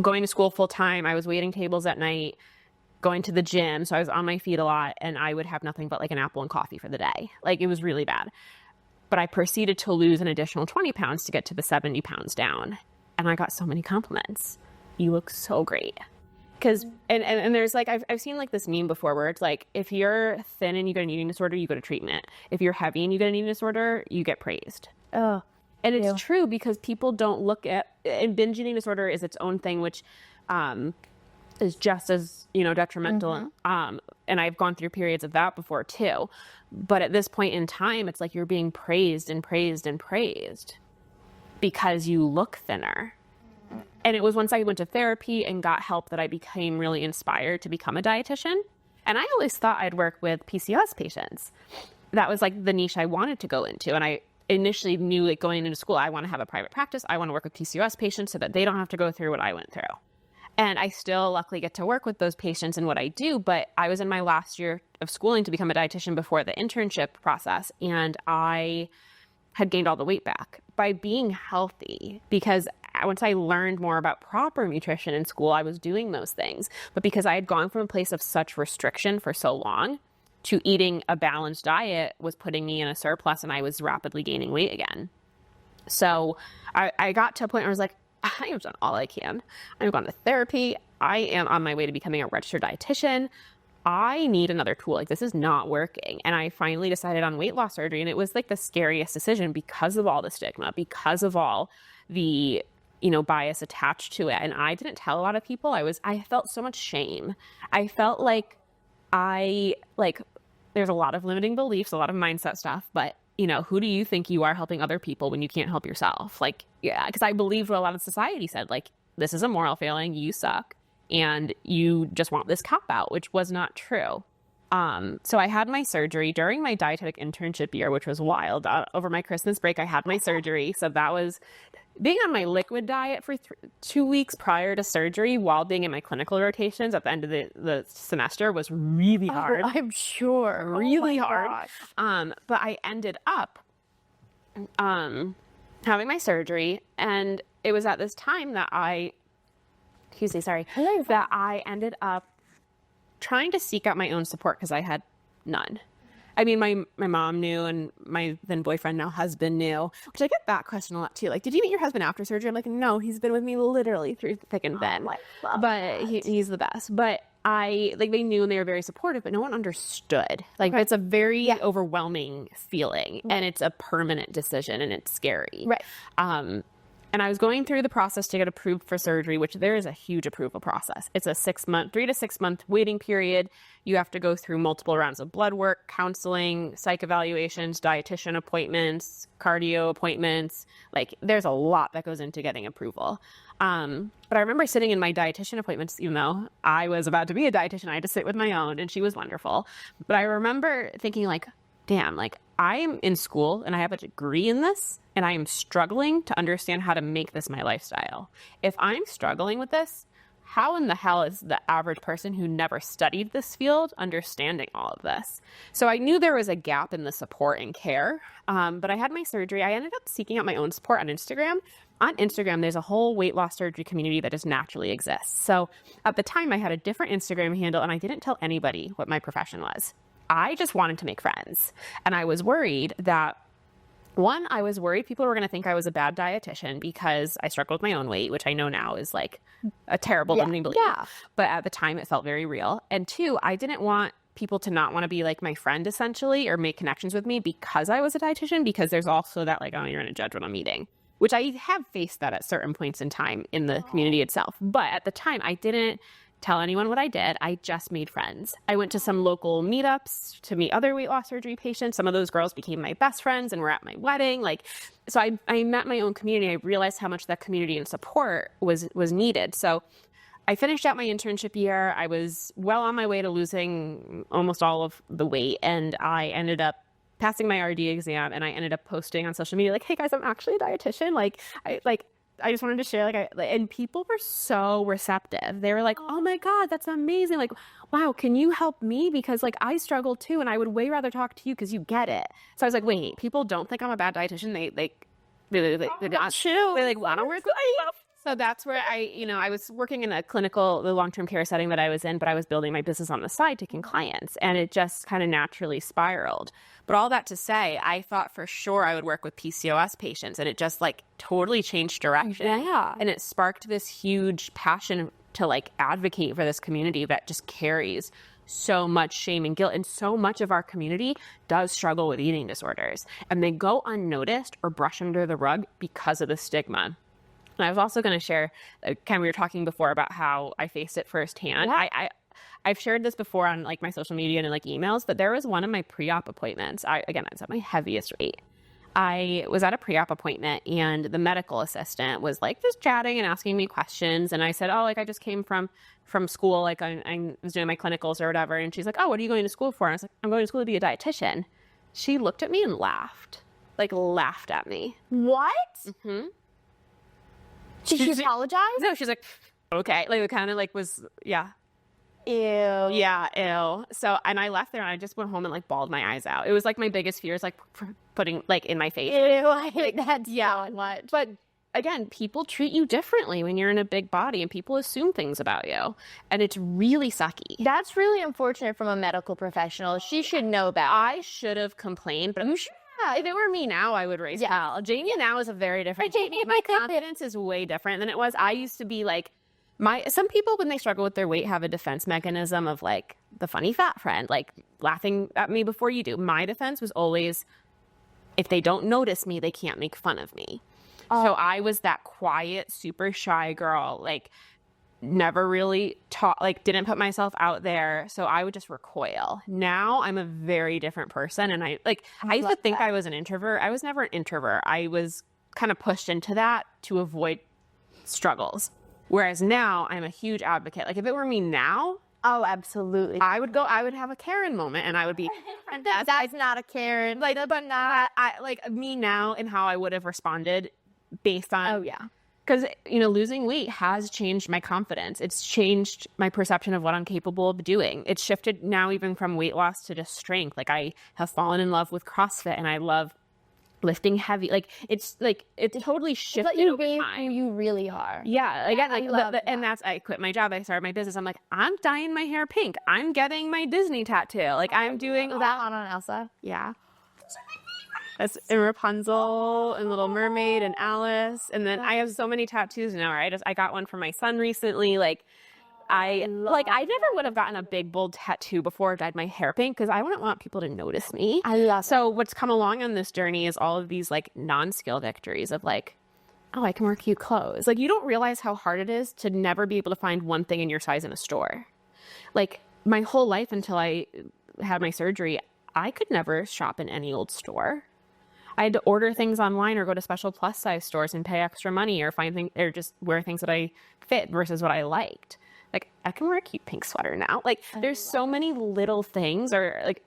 [SPEAKER 1] going to school full time. I was waiting tables at night, going to the gym. So I was on my feet a lot, and I would have nothing but like an apple and coffee for the day. Like, it was really bad. But I proceeded to lose an additional 20 pounds to get to the 70 pounds down. And I got so many compliments. You look so great. Because, and there's like, I've seen like this meme before where it's like, if you're thin and you get an eating disorder, you go to treatment. If you're heavy and you get an eating disorder, you get praised.
[SPEAKER 2] Oh.
[SPEAKER 1] And it's true, because people don't look at, and binge eating disorder is its own thing, which is just as, detrimental. And I've gone through periods of that before too. But at this point in time, it's like you're being praised and praised and praised because you look thinner. And it was once I went to therapy and got help that I became really inspired to become a dietitian. And I always thought I'd work with PCOS patients. That was like the niche I wanted to go into. And I initially knew, like, going into school, I want to have a private practice. I want to work with PCOS patients so that they don't have to go through what I went through. And I still luckily get to work with those patients in what I do. But I was in my last year of schooling to become a dietitian before the internship process. And I had gained all the weight back by being healthy, because once I learned more about proper nutrition in school, I was doing those things. But because I had gone from a place of such restriction for so long to eating a balanced diet was putting me in a surplus, and I was rapidly gaining weight again. So I got to a point where I was like, I have done all I can. I've gone to therapy. I am on my way to becoming a registered dietitian. I need another tool. Like, this is not working. And I finally decided on weight loss surgery. And it was like the scariest decision because of all the stigma, because of all the bias attached to it. And I didn't tell a lot of people. I felt so much shame. I felt like there's a lot of limiting beliefs, a lot of mindset stuff, but who do you think you are helping other people when you can't help yourself? Because I believed what a lot of society said, this is a moral failing, you suck, and you just want this cop out, which was not true. So I had my surgery during my dietetic internship year, which was wild. Over my Christmas break, I had my surgery. So that was being on my liquid diet for 2 weeks prior to surgery while being in my clinical rotations at the end of the semester was really hard.
[SPEAKER 2] I'm sure.
[SPEAKER 1] Really hard. But I ended up having my surgery, and it was at this time that I ended up trying to seek out my own support because I had none. I mean, my mom knew, and my then boyfriend, now husband, knew, which I get that question a lot too. Did you meet your husband after surgery? I'm like, no, he's been with me literally through thick and thin. But he's the best. But they knew, and they were very supportive, but no one understood. It's a very overwhelming feeling, and it's a permanent decision, and it's scary.
[SPEAKER 2] Right.
[SPEAKER 1] And I was going through the process to get approved for surgery, which there is a huge approval process. It's a 3 to 6 month waiting period. You have to go through multiple rounds of blood work, counseling, psych evaluations, dietitian appointments, cardio appointments. There's a lot that goes into getting approval. But I remember sitting in my dietitian appointments, even though I was about to be a dietitian, I had to sit with my own, and she was wonderful. But I remember thinking damn, I'm in school and I have a degree in this, and I am struggling to understand how to make this my lifestyle. If I'm struggling with this, how in the hell is the average person who never studied this field understanding all of this? So I knew there was a gap in the support and care, but I had my surgery. I ended up seeking out my own support on Instagram. On Instagram, there's a whole weight loss surgery community that just naturally exists. So at the time, I had a different Instagram handle, and I didn't tell anybody what my profession was. I just wanted to make friends. And I was worried that, I was worried people were going to think I was a bad dietitian because I struggled with my own weight, which I know now is a terrible limiting belief. Yeah. But at the time, it felt very real. And 2, I didn't want people to not want to be my friend, essentially, or make connections with me because I was a dietitian, because there's also that oh, you're going to judge what I'm eating, which I have faced that at certain points in time in the community itself. But at the time, I didn't tell anyone what I did. I just made friends. I went to some local meetups to meet other weight loss surgery patients. Some of those girls became my best friends and were at my wedding. So I met my own community. I realized how much that community and support was needed. So I finished out my internship year. I was well on my way to losing almost all of the weight, and I ended up passing my RD exam, and I ended up posting on social media hey guys, I'm actually a dietitian. I just wanted to share, and people were so receptive. They were oh my God, that's amazing. Wow, can you help me? Because I struggle too, and I would way rather talk to you because you get it. So I was wait, people don't think I'm a bad dietitian. They not true. They want to work with me. So that's where I was working in the long-term care setting that I was in, but I was building my business on the side, taking clients, and it just kind of naturally spiraled. But all that to say, I thought for sure I would work with PCOS patients, and it just totally changed direction.
[SPEAKER 2] Yeah.
[SPEAKER 1] And it sparked this huge passion to advocate for this community that just carries so much shame and guilt. And so much of our community does struggle with eating disorders, and they go unnoticed or brush under the rug because of the stigma. And I was also going to share, we were talking before about how I faced it firsthand. Yeah. I've shared this before on my social media and emails, but there was one of my pre-op appointments. I was at my heaviest weight. I was at a pre-op appointment, and the medical assistant was just chatting and asking me questions. And I said, oh, I just came from school. I was doing my clinicals or whatever. And she's like, oh, what are you going to school for? And I was like, I'm going to school to be a dietitian. She looked at me and laughed, laughed at me.
[SPEAKER 2] What?
[SPEAKER 1] Mm-hmm.
[SPEAKER 2] Did she apologize?
[SPEAKER 1] No, she's okay. It kind of was, yeah.
[SPEAKER 2] Ew.
[SPEAKER 1] Yeah, ew. So, and I left there, and I just went home and bawled my eyes out. It was my biggest fear is putting in my face.
[SPEAKER 2] Ew, I hate that so much.
[SPEAKER 1] But again, people treat you differently when you're in a big body, and people assume things about you, and it's really sucky.
[SPEAKER 2] That's really unfortunate from a medical professional. She should know that.
[SPEAKER 1] I should have complained, but if it were me now, I would raise hell. Jamie now is a very different.
[SPEAKER 2] Jamie,
[SPEAKER 1] my confidence is way different than it was. I used to be some people, when they struggle with their weight, have a defense mechanism of the funny fat friend, laughing at me before you do. My defense was always, if they don't notice me, they can't make fun of me. So I was that quiet, super shy girl, like never really taught, like didn't put myself out there. So I would just recoil. Now I'm a very different person. And I used to think I was an introvert. I was never an introvert. I was kind of pushed into that to avoid struggles. Whereas now I'm a huge advocate. Like if it were me now,
[SPEAKER 2] Oh, absolutely.
[SPEAKER 1] I would have a Karen moment and I would be,
[SPEAKER 2] That's not a Karen.
[SPEAKER 1] like, but not, like me now and how I would have responded based on,
[SPEAKER 2] Oh, yeah.
[SPEAKER 1] because, you know, losing weight has changed my confidence. It's changed my perception of what I'm capable of doing. It's shifted now even from weight loss to just strength. Like I have fallen in love with CrossFit and I love lifting heavy. Like it's like it totally shifted
[SPEAKER 2] But you
[SPEAKER 1] over
[SPEAKER 2] being
[SPEAKER 1] time.
[SPEAKER 2] who you really are.
[SPEAKER 1] Yeah, again, like
[SPEAKER 2] love
[SPEAKER 1] and that's I quit my job. I started my business. I'm like, I'm dyeing my hair pink. I'm getting my Disney tattoo. Like I'm doing
[SPEAKER 2] Is that on Elsa?
[SPEAKER 1] yeah. That's in Rapunzel and Little Mermaid and Alice. And then I have so many tattoos now. I got one for my son recently. Like I never would have gotten a big bold tattoo before I dyed my hair pink because I wouldn't want people to notice me. So what's come along on this journey is all of these like non-skill victories of like, oh, I can wear cute clothes. Like you don't realize how hard it is to never be able to find one thing in your size in a store. Like my whole life until I had my surgery, I could never shop in any old store. I had to order things online or go to special plus size stores and pay extra money or find things or just wear things that I fit versus what I liked. Like I can wear a cute pink sweater now. Like there's so many little things or like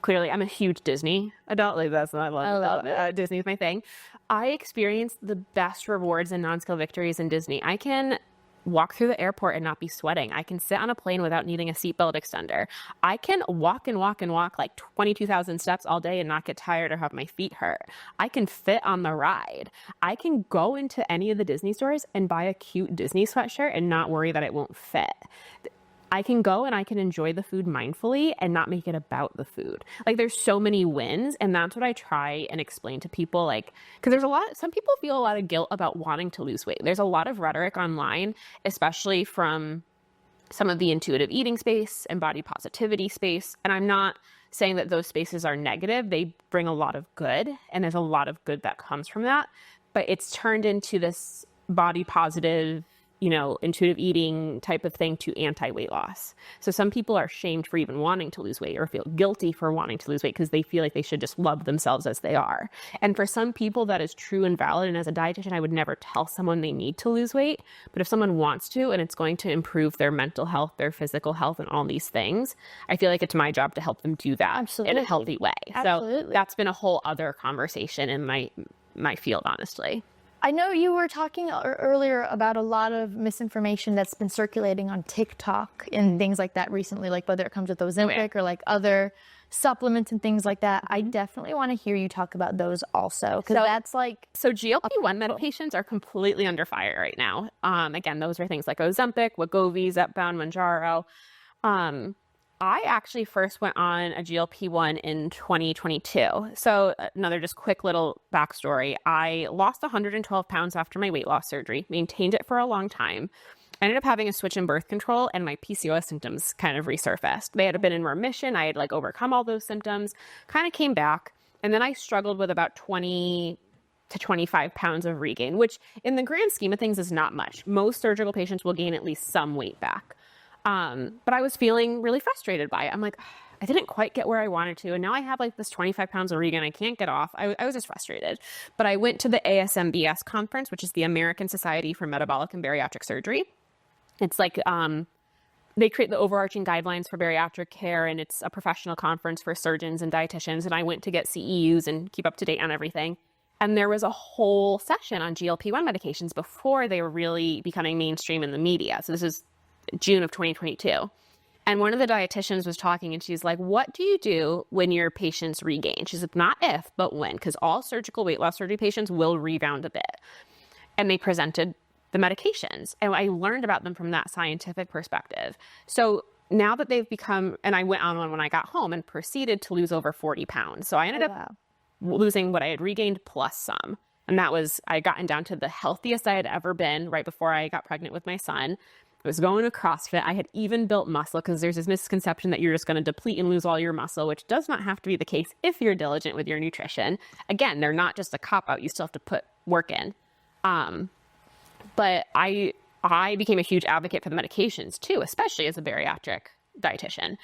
[SPEAKER 1] clearly I'm a huge Disney adult. Like that's what I love it. Disney's my thing. I experienced the best rewards and non-skill victories in Disney. I can walk through the airport and not be sweating. I can sit on a plane without needing a seatbelt extender. I can walk and walk and walk like 22,000 steps all day and not get tired or have my feet hurt. I can fit on the ride. I can go into any of the Disney stores and buy a cute Disney sweatshirt and not worry that it won't fit. I can go and I can enjoy the food mindfully and not make it about the food. Like there's so many wins, and that's what I try and explain to people. Like, because some people feel a lot of guilt about wanting to lose weight. There's a lot of rhetoric online, especially from some of the intuitive eating space and body positivity space. And I'm not saying that those spaces are negative. They bring a lot of good, and there's a lot of good that comes from that. But it's turned into this body positive, you know, intuitive eating type of thing to anti-weight loss. So some people are shamed for even wanting to lose weight or feel guilty for wanting to lose weight because they feel like they should just love themselves as they are. And for some people that is true and valid. And as a dietitian, I would never tell someone they need to lose weight. But if someone wants to, and it's going to improve their mental health, their physical health, and all these things, I feel like it's my job to help them do that in a healthy way.
[SPEAKER 2] Absolutely.
[SPEAKER 1] So that's been a whole other conversation in my field, honestly.
[SPEAKER 2] I know you were talking earlier about a lot of misinformation that's been circulating on TikTok and things like that recently, like whether it comes with Ozempic or like other supplements and things like that. I definitely want to hear you talk about those also, because that's like...
[SPEAKER 1] So GLP-1 medications are completely under fire right now. Again, those are things like Ozempic, Wegovy, Zepbound, Mounjaro. I actually first went on a GLP-1 in 2022. So another just quick little backstory. I lost 112 pounds after my weight loss surgery, maintained it for a long time. I ended up having a switch in birth control and my PCOS symptoms kind of resurfaced. They had been in remission. I had like overcome all those symptoms, kind of came back. And then I struggled with about 20 to 25 pounds of regain, which in the grand scheme of things is not much. Most surgical patients will gain at least some weight back. But I was feeling really frustrated by it. I'm like, I didn't quite get where I wanted to. And now I have like this 25 pounds of regain I can't get off. I was just frustrated. But I went to the ASMBS conference, which is the American Society for Metabolic and Bariatric Surgery. It's like, they create the overarching guidelines for bariatric care, and it's a professional conference for surgeons and dietitians. And I went to get CEUs and keep up to date on everything. And there was a whole session on GLP-1 medications before they were really becoming mainstream in the media. So this is June of 2022. And one of the dietitians was talking and she's like, what do you do when your patients regain? She's like, not if, but when, because all surgical weight loss surgery patients will rebound a bit. And they presented the medications and I learned about them from that scientific perspective. So now that they've become, and I went on one when I got home and proceeded to lose over 40 pounds. So I ended up losing what I had regained plus some. And that was, I had gotten down to the healthiest I had ever been right before I got pregnant with my son. I was going to CrossFit. I had even built muscle because there's this misconception that you're just going to deplete and lose all your muscle, which does not have to be the case if you're diligent with your nutrition. Again, they're not just a cop-out. You still have to put work in. But I became a huge advocate for the medications too, especially as a bariatric dietitian,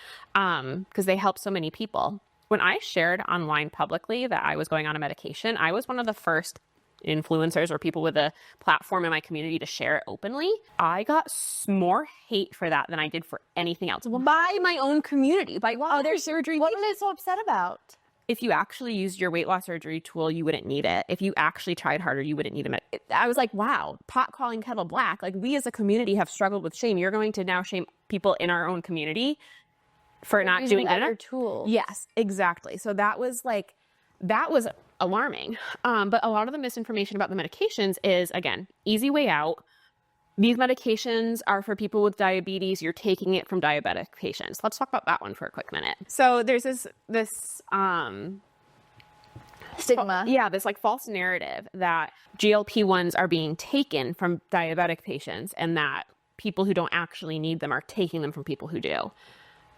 [SPEAKER 1] because they help so many people. When I shared online publicly that I was going on a medication, I was one of the first influencers or people with a platform in my community to share it openly. I got more hate for that than I did for anything else. Well, by my own community, by other surgery.
[SPEAKER 2] What are they so upset about?
[SPEAKER 1] If you actually used your weight loss surgery tool, you wouldn't need it. If you actually tried harder, you wouldn't need it. I was like, wow, pot calling kettle black. Like, we as a community have struggled with shame. You're going to now shame people in our own community for not doing
[SPEAKER 2] other tools.
[SPEAKER 1] Yes, exactly. So that was alarming. But a lot of the misinformation about the medications is, again, easy way out. These medications are for people with diabetes. You're taking it from diabetic patients. Let's talk about that one for a quick minute. So there's this
[SPEAKER 2] stigma.
[SPEAKER 1] This like false narrative that GLP-1s are being taken from diabetic patients and that people who don't actually need them are taking them from people who do.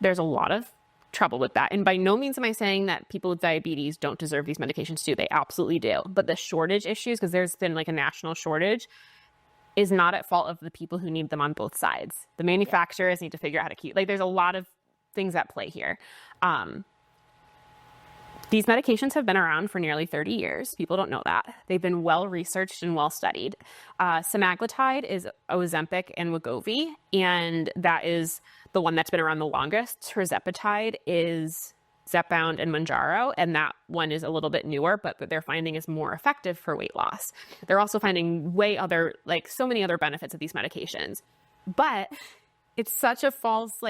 [SPEAKER 1] There's a lot of trouble with that. And by no means am I saying that people with diabetes don't deserve these medications too. They absolutely do. But the shortage issues, because there's been like a national shortage, is not at fault of the people who need them on both sides. The manufacturers need to figure out how to keep, like, there's a lot of things at play here. These medications have been around for nearly 30 years. People don't know that. They've been well researched and well studied. Semaglutide is Ozempic and Wegovy, and that is the one that's been around the longest. Tirzepatide is Zepbound and Mounjaro, and that one is a little bit newer, but they're finding is more effective for weight loss. They're also finding so many other benefits of these medications. But it's such a false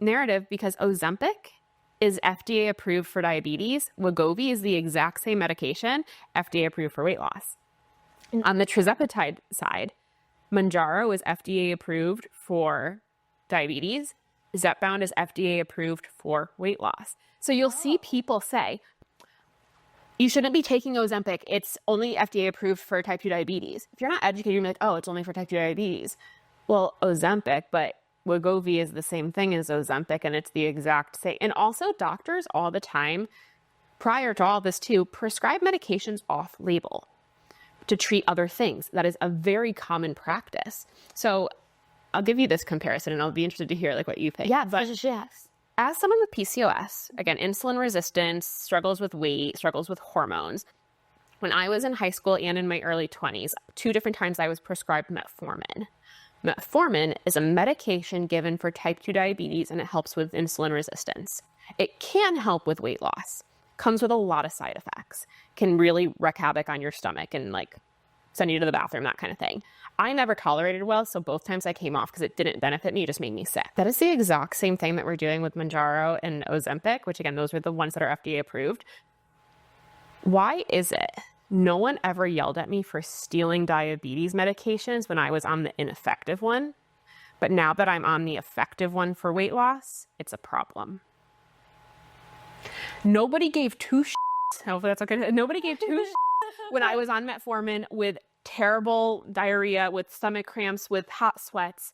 [SPEAKER 1] narrative because Ozempic is FDA approved for diabetes. Wegovy is the exact same medication, FDA approved for weight loss. On the tirzepatide side, Mounjaro is FDA approved for diabetes. Zepbound is FDA approved for weight loss. So you'll see people say, you shouldn't be taking Ozempic. It's only FDA approved for type 2 diabetes. If you're not educated, you're like, oh, it's only for type 2 diabetes. Well, Ozempic, but Wegovy is the same thing as Ozempic, and it's the exact same. And also doctors all the time, prior to all this too, prescribe medications off label to treat other things. That is a very common practice. So I'll give you this comparison and I'll be interested to hear what you think.
[SPEAKER 2] Yeah,
[SPEAKER 1] but
[SPEAKER 2] yes.
[SPEAKER 1] As someone with PCOS, again, insulin resistance, struggles with weight, struggles with hormones, when I was in high school and in my early 20s, 2 different times I was prescribed metformin. Metformin is a medication given for type 2 diabetes, and it helps with insulin resistance. It can help with weight loss. Comes with a lot of side effects. Can really wreak havoc on your stomach and send you to the bathroom, that kind of thing. I never tolerated it well, so both times I came off because it didn't benefit me, it just made me sick. That is the exact same thing that we're doing with Mounjaro and Ozempic, which again, those are the ones that are FDA approved. Why is it no one ever yelled at me for stealing diabetes medications when I was on the ineffective one? But now that I'm on the effective one for weight loss, it's a problem. Nobody gave 2 shits. Hopefully that's okay. Nobody gave 2 shits when I was on metformin with terrible diarrhea, with stomach cramps, with hot sweats,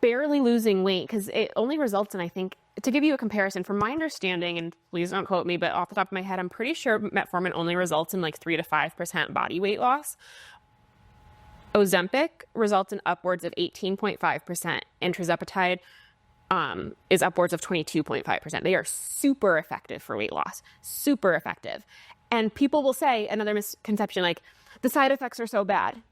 [SPEAKER 1] barely losing weight, because it only results in, I think, to give you a comparison, from my understanding, and please don't quote me, but off the top of my head, I'm pretty sure metformin only results in 3 to 5% body weight loss. Ozempic results in upwards of 18.5%, and tirzepatide is upwards of 22.5%. They are super effective for weight loss, super effective. And people will say, another misconception, the side effects are so bad.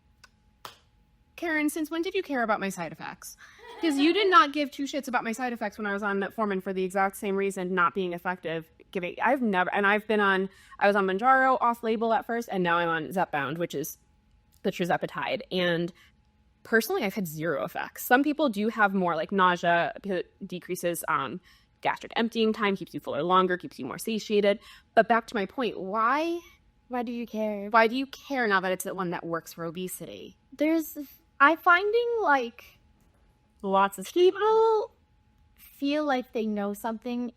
[SPEAKER 1] Karen, since when did you care about my side effects? Because you did not give 2 shits about my side effects when I was on metformin for the exact same reason, not being effective. I was on Mounjaro off label at first, and now I'm on Zepbound, which is the tirzepatide. And personally, I've had 0 effects. Some people do have more, nausea, decreases gastric emptying time, keeps you fuller longer, keeps you more satiated. But back to my point, why do you care? Why do you care now that it's the one that works for obesity?
[SPEAKER 2] I'm finding
[SPEAKER 1] lots of
[SPEAKER 2] people feel like they know something,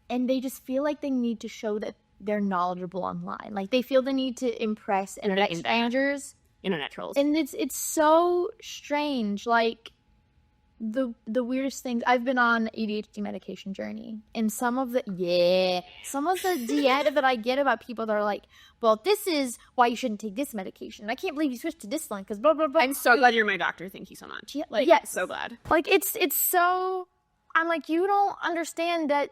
[SPEAKER 2] and they just feel like they need to show that they're knowledgeable online. They feel the need to impress internet strangers.
[SPEAKER 1] Internet trolls.
[SPEAKER 2] And it's so strange. the weirdest things. I've been on ADHD medication journey, and some of the data that I get about people that are like, well, this is why you shouldn't take this medication. I can't believe you switched to this one because blah blah blah.
[SPEAKER 1] I'm so glad you're my doctor. Thank you so much.
[SPEAKER 2] Yeah,
[SPEAKER 1] like,
[SPEAKER 2] yes,
[SPEAKER 1] so glad.
[SPEAKER 2] Like it's so. I'm like, you don't understand that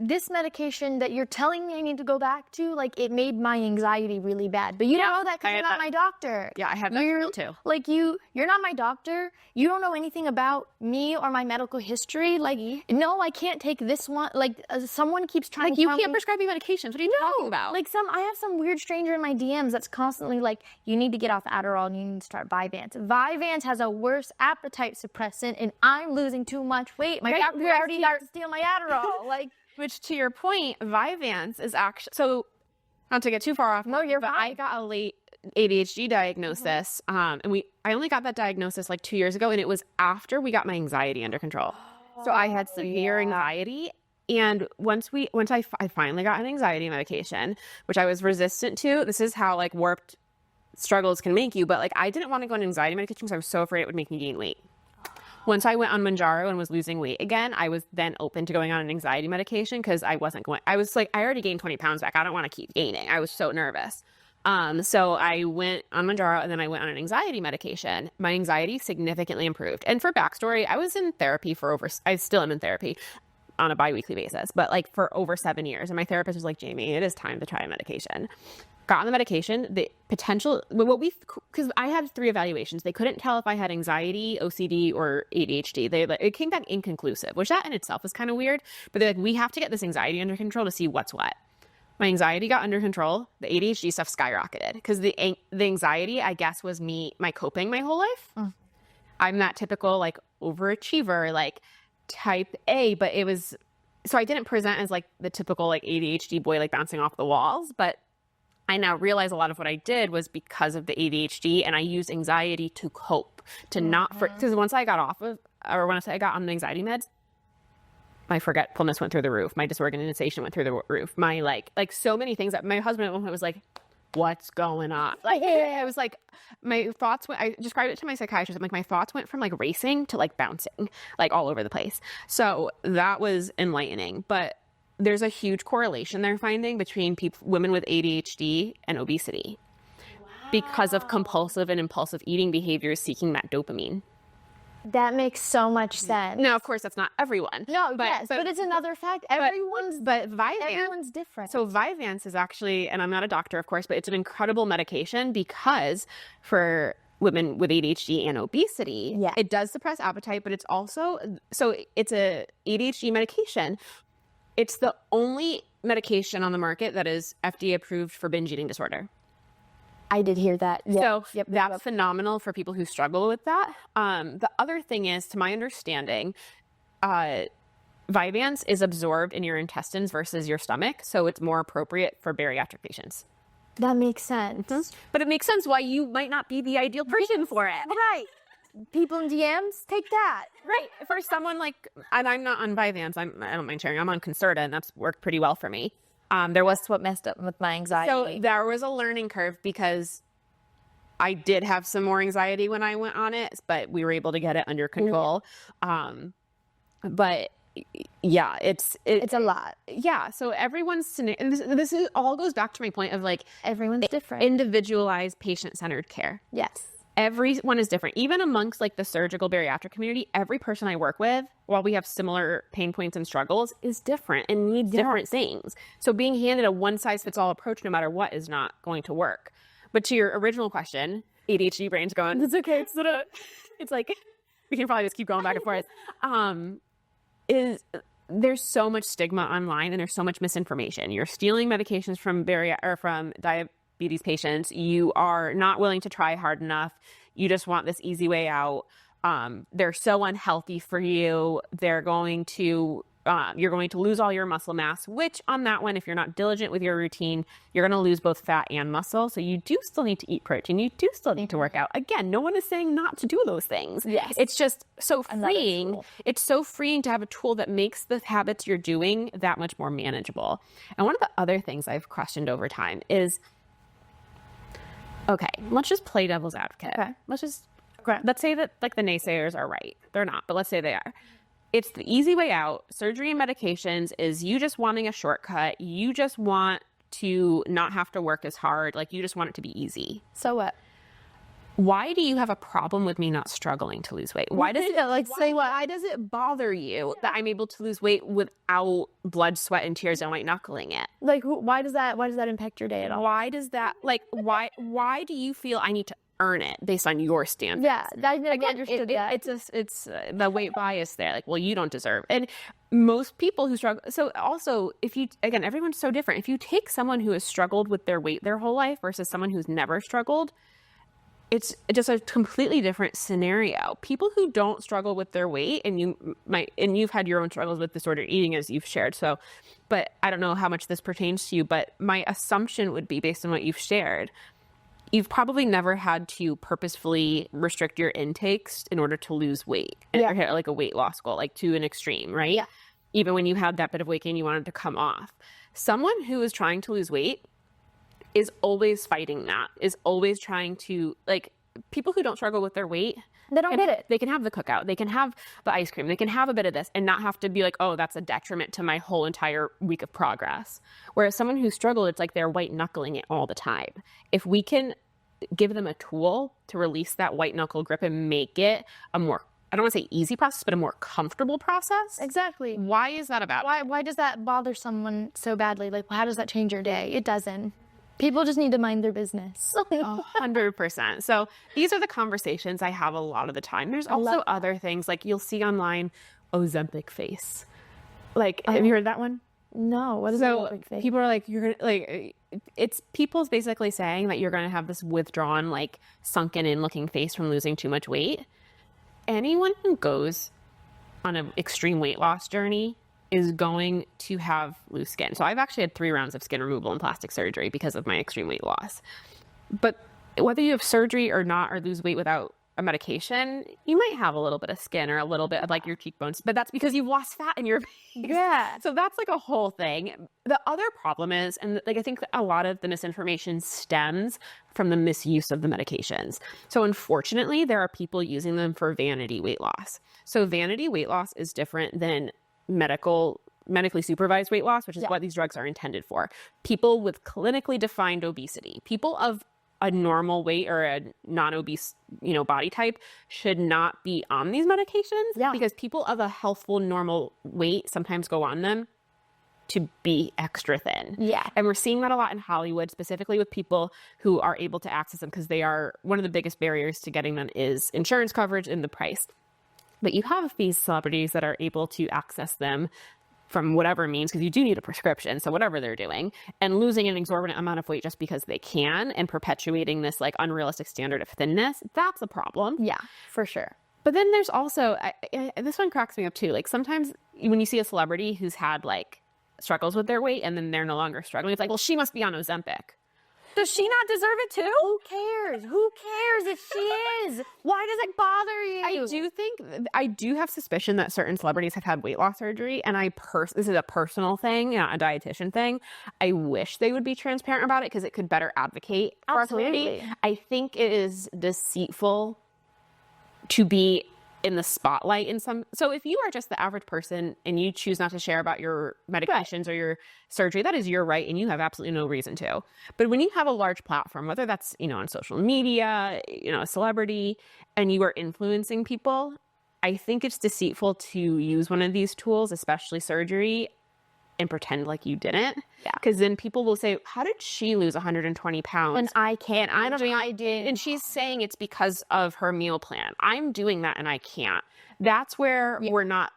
[SPEAKER 2] this medication that you're telling me I need to go back to, like, it made my anxiety really bad. But you don't know that because you're not my doctor.
[SPEAKER 1] Yeah, I have that too.
[SPEAKER 2] Like, you're not my doctor. You don't know anything about me or my medical history. Like, no, I can't take this one. Like, someone keeps trying to
[SPEAKER 1] you can't prescribe me medications. What are you talking about?
[SPEAKER 2] Like, I have some weird stranger in my DMs that's constantly like, you need to get off Adderall and you need to start Vyvanse. Vyvanse has a worse appetite suppressant, and I'm losing too much weight. My doctor already started to steal my Adderall. Like,
[SPEAKER 1] which, to your point, Vyvanse is actually, so not to get too far off.
[SPEAKER 2] No, you're fine.
[SPEAKER 1] I got a late ADHD diagnosis, and I only got that diagnosis like 2 years ago, and it was after we got my anxiety under control. So I had severe anxiety, and once I finally got an anxiety medication, which I was resistant to. This is how like warped struggles can make you, but like I didn't want to go on anxiety medication because I was so afraid it would make me gain weight. Once I went on Mounjaro and was losing weight again, I was then open to going on an anxiety medication because I was like, I already gained 20 pounds back. I don't want to keep gaining. I was so nervous. So I went on Mounjaro and then I went on an anxiety medication. My anxiety significantly improved. And for backstory, I was in therapy I still am in therapy on a biweekly basis, but like for over 7 years. And my therapist was like, Jamie, it is time to try a medication. Got on the medication, the potential, because I had 3 evaluations. They couldn't tell if I had anxiety, OCD, or ADHD. It came back inconclusive, which that in itself is kind of weird. But they're like, we have to get this anxiety under control to see what's what. My anxiety got under control. The ADHD stuff skyrocketed because the anxiety, I guess, was my coping my whole life. I'm that typical like overachiever, like type A, but it was, so I didn't present as like the typical like ADHD boy, like bouncing off the walls, but I now realize a lot of what I did was because of the ADHD, and I used anxiety to cope, because once I got once I got on the anxiety meds, my forgetfulness went through the roof. My disorganization went through the roof. My like so many things that my husband at one point was like, what's going on? Like, I was like, my thoughts I described it to my psychiatrist. I'm like, my thoughts went from like racing to like bouncing, like all over the place. So that was enlightening. But there's a huge correlation they're finding between women with ADHD and obesity because of compulsive and impulsive eating behaviors seeking that dopamine.
[SPEAKER 2] That makes so much sense.
[SPEAKER 1] Now, of course, that's not everyone.
[SPEAKER 2] No, but it's another fact. Everyone's different.
[SPEAKER 1] So Vyvanse is actually, and I'm not a doctor, of course, but it's an incredible medication because for women with ADHD and obesity, it does suppress appetite, but it's also, so it's a ADHD medication. It's the only medication on the market that is FDA approved for binge eating disorder.
[SPEAKER 2] I did hear that.
[SPEAKER 1] So that's phenomenal for people who struggle with that. The other thing is, to my understanding, Vyvanse is absorbed in your intestines versus your stomach, so it's more appropriate for bariatric patients.
[SPEAKER 2] That makes sense.
[SPEAKER 1] Mm-hmm. But it makes sense why you might not be the ideal person for it.
[SPEAKER 2] Right. People in DMs, take that.
[SPEAKER 1] Right. For someone like, and I'm not on Vyvanse, I don't mind sharing, I'm on Concerta, and that's worked pretty well for me.
[SPEAKER 2] That's what messed up with my anxiety.
[SPEAKER 1] So there was a learning curve because I did have some more anxiety when I went on it, but we were able to get it under control. But yeah, it's
[SPEAKER 2] a lot.
[SPEAKER 1] Yeah. So everyone's, this all goes back to my point of like,
[SPEAKER 2] everyone's different.
[SPEAKER 1] Individualized patient-centered care.
[SPEAKER 2] Yes.
[SPEAKER 1] Everyone is different. Even amongst like the surgical bariatric community, every person I work with, while we have similar pain points and struggles, is different and needs different things. So being handed a one-size-fits-all approach no matter what is not going to work. But to your original question, ADHD brain's going, it's okay. It's like, we can probably just keep going back and forth. There's so much stigma online and there's so much misinformation. You're stealing medications from diabetes patients. You are not willing to try hard enough. You just want this easy way out. They're so unhealthy for you. You're going to lose all your muscle mass, which on that one, if you're not diligent with your routine, you're going to lose both fat and muscle. So you do still need to eat protein. You do still need to work out. Again, no one is saying not to do those things.
[SPEAKER 2] Yes.
[SPEAKER 1] It's just so freeing. It's so freeing to have a tool that makes the habits you're doing that much more manageable. And one of the other things I've questioned over time is, okay, let's just play devil's advocate.
[SPEAKER 2] Okay. Okay.
[SPEAKER 1] Let's say that like the naysayers are right. They're not, but let's say they are. It's the easy way out. Surgery and medications is you just wanting a shortcut. You just want to not have to work as hard. Like you just want it to be easy.
[SPEAKER 2] So what?
[SPEAKER 1] Why do you have a problem with me not struggling to lose weight? Why does it
[SPEAKER 2] say what?
[SPEAKER 1] why does it bother you that I'm able to lose weight without blood, sweat, and tears and white knuckling it?
[SPEAKER 2] Like why does that impact your day at all?
[SPEAKER 1] Why does that why do you feel I need to earn it based on your standards?
[SPEAKER 2] Yeah, I never understood that.
[SPEAKER 1] It's the weight bias there. Like, well, you don't deserve. And most people who struggle. So also, if you again, everyone's so different. If you take someone who has struggled with their weight their whole life versus someone who's never struggled, it's just a completely different scenario. People who don't struggle with their weight, and you've had your own struggles with disordered eating as you've shared. So, but I don't know how much this pertains to you, but my assumption would be based on what you've shared. You've probably never had to purposefully restrict your intakes in order to lose weight or hit like a weight loss goal, like to an extreme, right?
[SPEAKER 2] Yeah.
[SPEAKER 1] Even when you had that bit of weight gain, you wanted to come off. Someone who is trying to lose weight is always fighting that, is always trying to, like, people who don't struggle with their weight,
[SPEAKER 2] They don't get it.
[SPEAKER 1] they can have the cookout, they can have the ice cream, they can have a bit of this and not have to be like, oh, that's a detriment to my whole entire week of progress. Whereas someone who struggled, it's like they're white knuckling it all the time. If we can give them a tool to release that white knuckle grip and make it a more, I don't want to say easy process, but a more comfortable process.
[SPEAKER 2] Exactly.
[SPEAKER 1] Why is that about?
[SPEAKER 2] Why does that bother someone so badly? Like, how does that change your day? It doesn't. People just need to mind their business.
[SPEAKER 1] 100%. So these are the conversations I have a lot of the time. There's also other things like you'll see online, Ozempic face. Like, have you heard that one?
[SPEAKER 2] No. What is Ozempic face?
[SPEAKER 1] People are like, you're gonna like, it's people's basically saying that you're going to have this withdrawn, like sunken in looking face from losing too much weight. Anyone who goes on an extreme weight loss journey is going to have loose skin. So I've actually had 3 rounds of skin removal and plastic surgery because of my extreme weight loss. But whether you have surgery or not, or lose weight without a medication, you might have a little bit of skin or a little bit of like your cheekbones, but that's because you've lost fat in your face.
[SPEAKER 2] Yeah.
[SPEAKER 1] So that's like a whole thing. The other problem is, and like I think a lot of the misinformation stems from the misuse of the medications. So unfortunately, there are people using them for vanity weight loss. So vanity weight loss is different than medically supervised weight loss, which is what these drugs are intended for. People with clinically defined obesity, people of a normal weight or a non-obese, body type should not be on these medications because people of a healthful, normal weight sometimes go on them to be extra thin.
[SPEAKER 2] Yeah.
[SPEAKER 1] And we're seeing that a lot in Hollywood, specifically with people who are able to access them because they are, one of the biggest barriers to getting them is insurance coverage and the price. But you have these celebrities that are able to access them from whatever means, because you do need a prescription, so whatever they're doing, and losing an exorbitant amount of weight just because they can and perpetuating this like unrealistic standard of thinness, that's a problem.
[SPEAKER 2] Yeah, for sure.
[SPEAKER 1] But then there's also, this one cracks me up too, like sometimes when you see a celebrity who's had like struggles with their weight and then they're no longer struggling, it's like, well, she must be on Ozempic. Does she not deserve it too?
[SPEAKER 2] Who cares? Who cares if she is? Why does it bother you?
[SPEAKER 1] I do have suspicion that certain celebrities have had weight loss surgery, and this is a personal thing, not a dietitian thing. I wish they would be transparent about it because it could better advocate for our community. I think it is deceitful to be in the spotlight so if you are just the average person and you choose not to share about your medications or your surgery, that is your right and you have absolutely no reason to. But when you have a large platform, whether that's, on social media, a celebrity, and you are influencing people, I think it's deceitful to use one of these tools, especially surgery, and pretend like you didn't.
[SPEAKER 2] Yeah.
[SPEAKER 1] Because then people will say, how did she lose 120 pounds?
[SPEAKER 2] And I can't. I did.
[SPEAKER 1] And she's saying it's because of her meal plan. I'm doing that and I can't. That's where we're not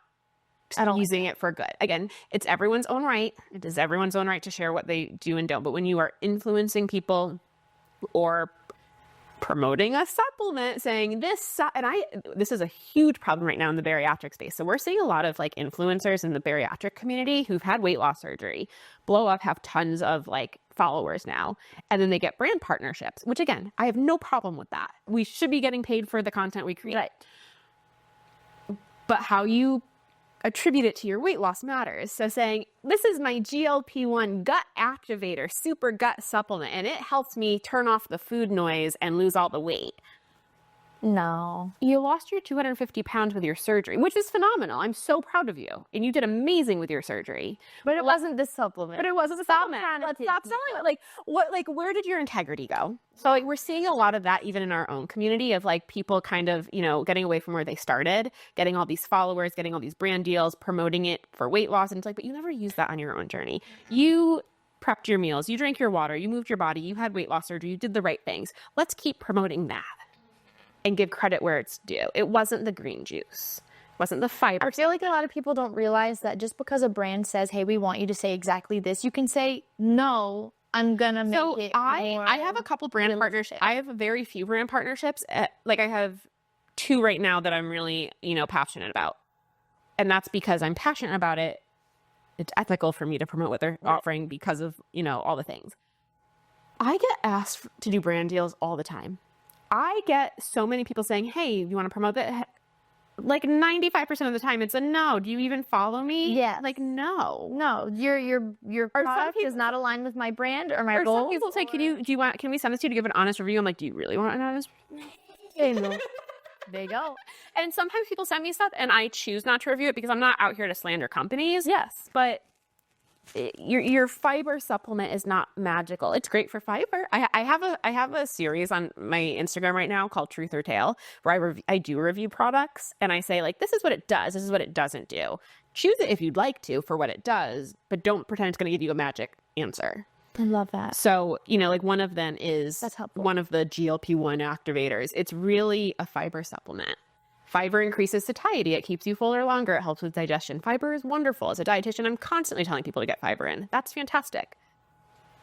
[SPEAKER 1] using it for good. Again, it's everyone's own right. It is everyone's own right to share what they do and don't. But when you are influencing people or promoting a supplement saying this is a huge problem right now in the bariatric space. So we're seeing a lot of like influencers in the bariatric community who've had weight loss surgery blow up, have tons of like followers now, and then they get brand partnerships, which again, I have no problem with that. We should be getting paid for the content we create.
[SPEAKER 2] Right.
[SPEAKER 1] But how you attribute it to your weight loss matters. So saying, this is my GLP-1 gut activator, super gut supplement, and it helps me turn off the food noise and lose all the weight.
[SPEAKER 2] No.
[SPEAKER 1] You lost your 250 pounds with your surgery, which is phenomenal. I'm so proud of you. And you did amazing with your surgery.
[SPEAKER 2] But it wasn't the supplement.
[SPEAKER 1] But it wasn't a supplement. Let's stop selling it. Like, what, like, where did your integrity go? So, like, we're seeing a lot of that even in our own community of, like, people kind of, you know, getting away from where they started, getting all these followers, getting all these brand deals, promoting it for weight loss. And it's like, but you never used that on your own journey. You prepped your meals, you drank your water, you moved your body, you had weight loss surgery, you did the right things. Let's keep promoting that and give credit where it's due. It wasn't the green juice. It wasn't the fiber.
[SPEAKER 2] I feel like a lot of people don't realize that just because a brand says, hey, we want you to say exactly this, you can say, no, I'm going to make it more.
[SPEAKER 1] I have a couple brand partnerships. I have very few brand partnerships. Like I have 2 right now that I'm really, you know, passionate about. And that's because I'm passionate about it. It's ethical for me to promote what they're offering because of, you know, all the things. I get asked to do brand deals all the time. I get so many people saying, hey, you want to promote that? Like 95% of the time, it's a no. Do you even follow me?
[SPEAKER 2] Yeah.
[SPEAKER 1] Like, no.
[SPEAKER 2] No, your product does not align with my brand or my goals.
[SPEAKER 1] Some people say, can we send this to you to give an honest review? I'm like, do you really want an honest review?
[SPEAKER 2] There you go.
[SPEAKER 1] And sometimes people send me stuff and I choose not to review it because I'm not out here to slander companies. Yes. But your fiber supplement is not magical. It's great for fiber. I have a series on my Instagram right now called Truth or Tale where I do review products and I say, like, this is what it does. This is what it doesn't do. Choose it if you'd like to for what it does, but don't pretend it's going to give you a magic answer.
[SPEAKER 2] I love that.
[SPEAKER 1] So, you know, like one of them is one of the GLP-1 activators. It's really a fiber supplement. Fiber increases satiety. It keeps you fuller longer. It helps with digestion. Fiber is wonderful. As a dietitian, I'm constantly telling people to get fiber in. That's fantastic.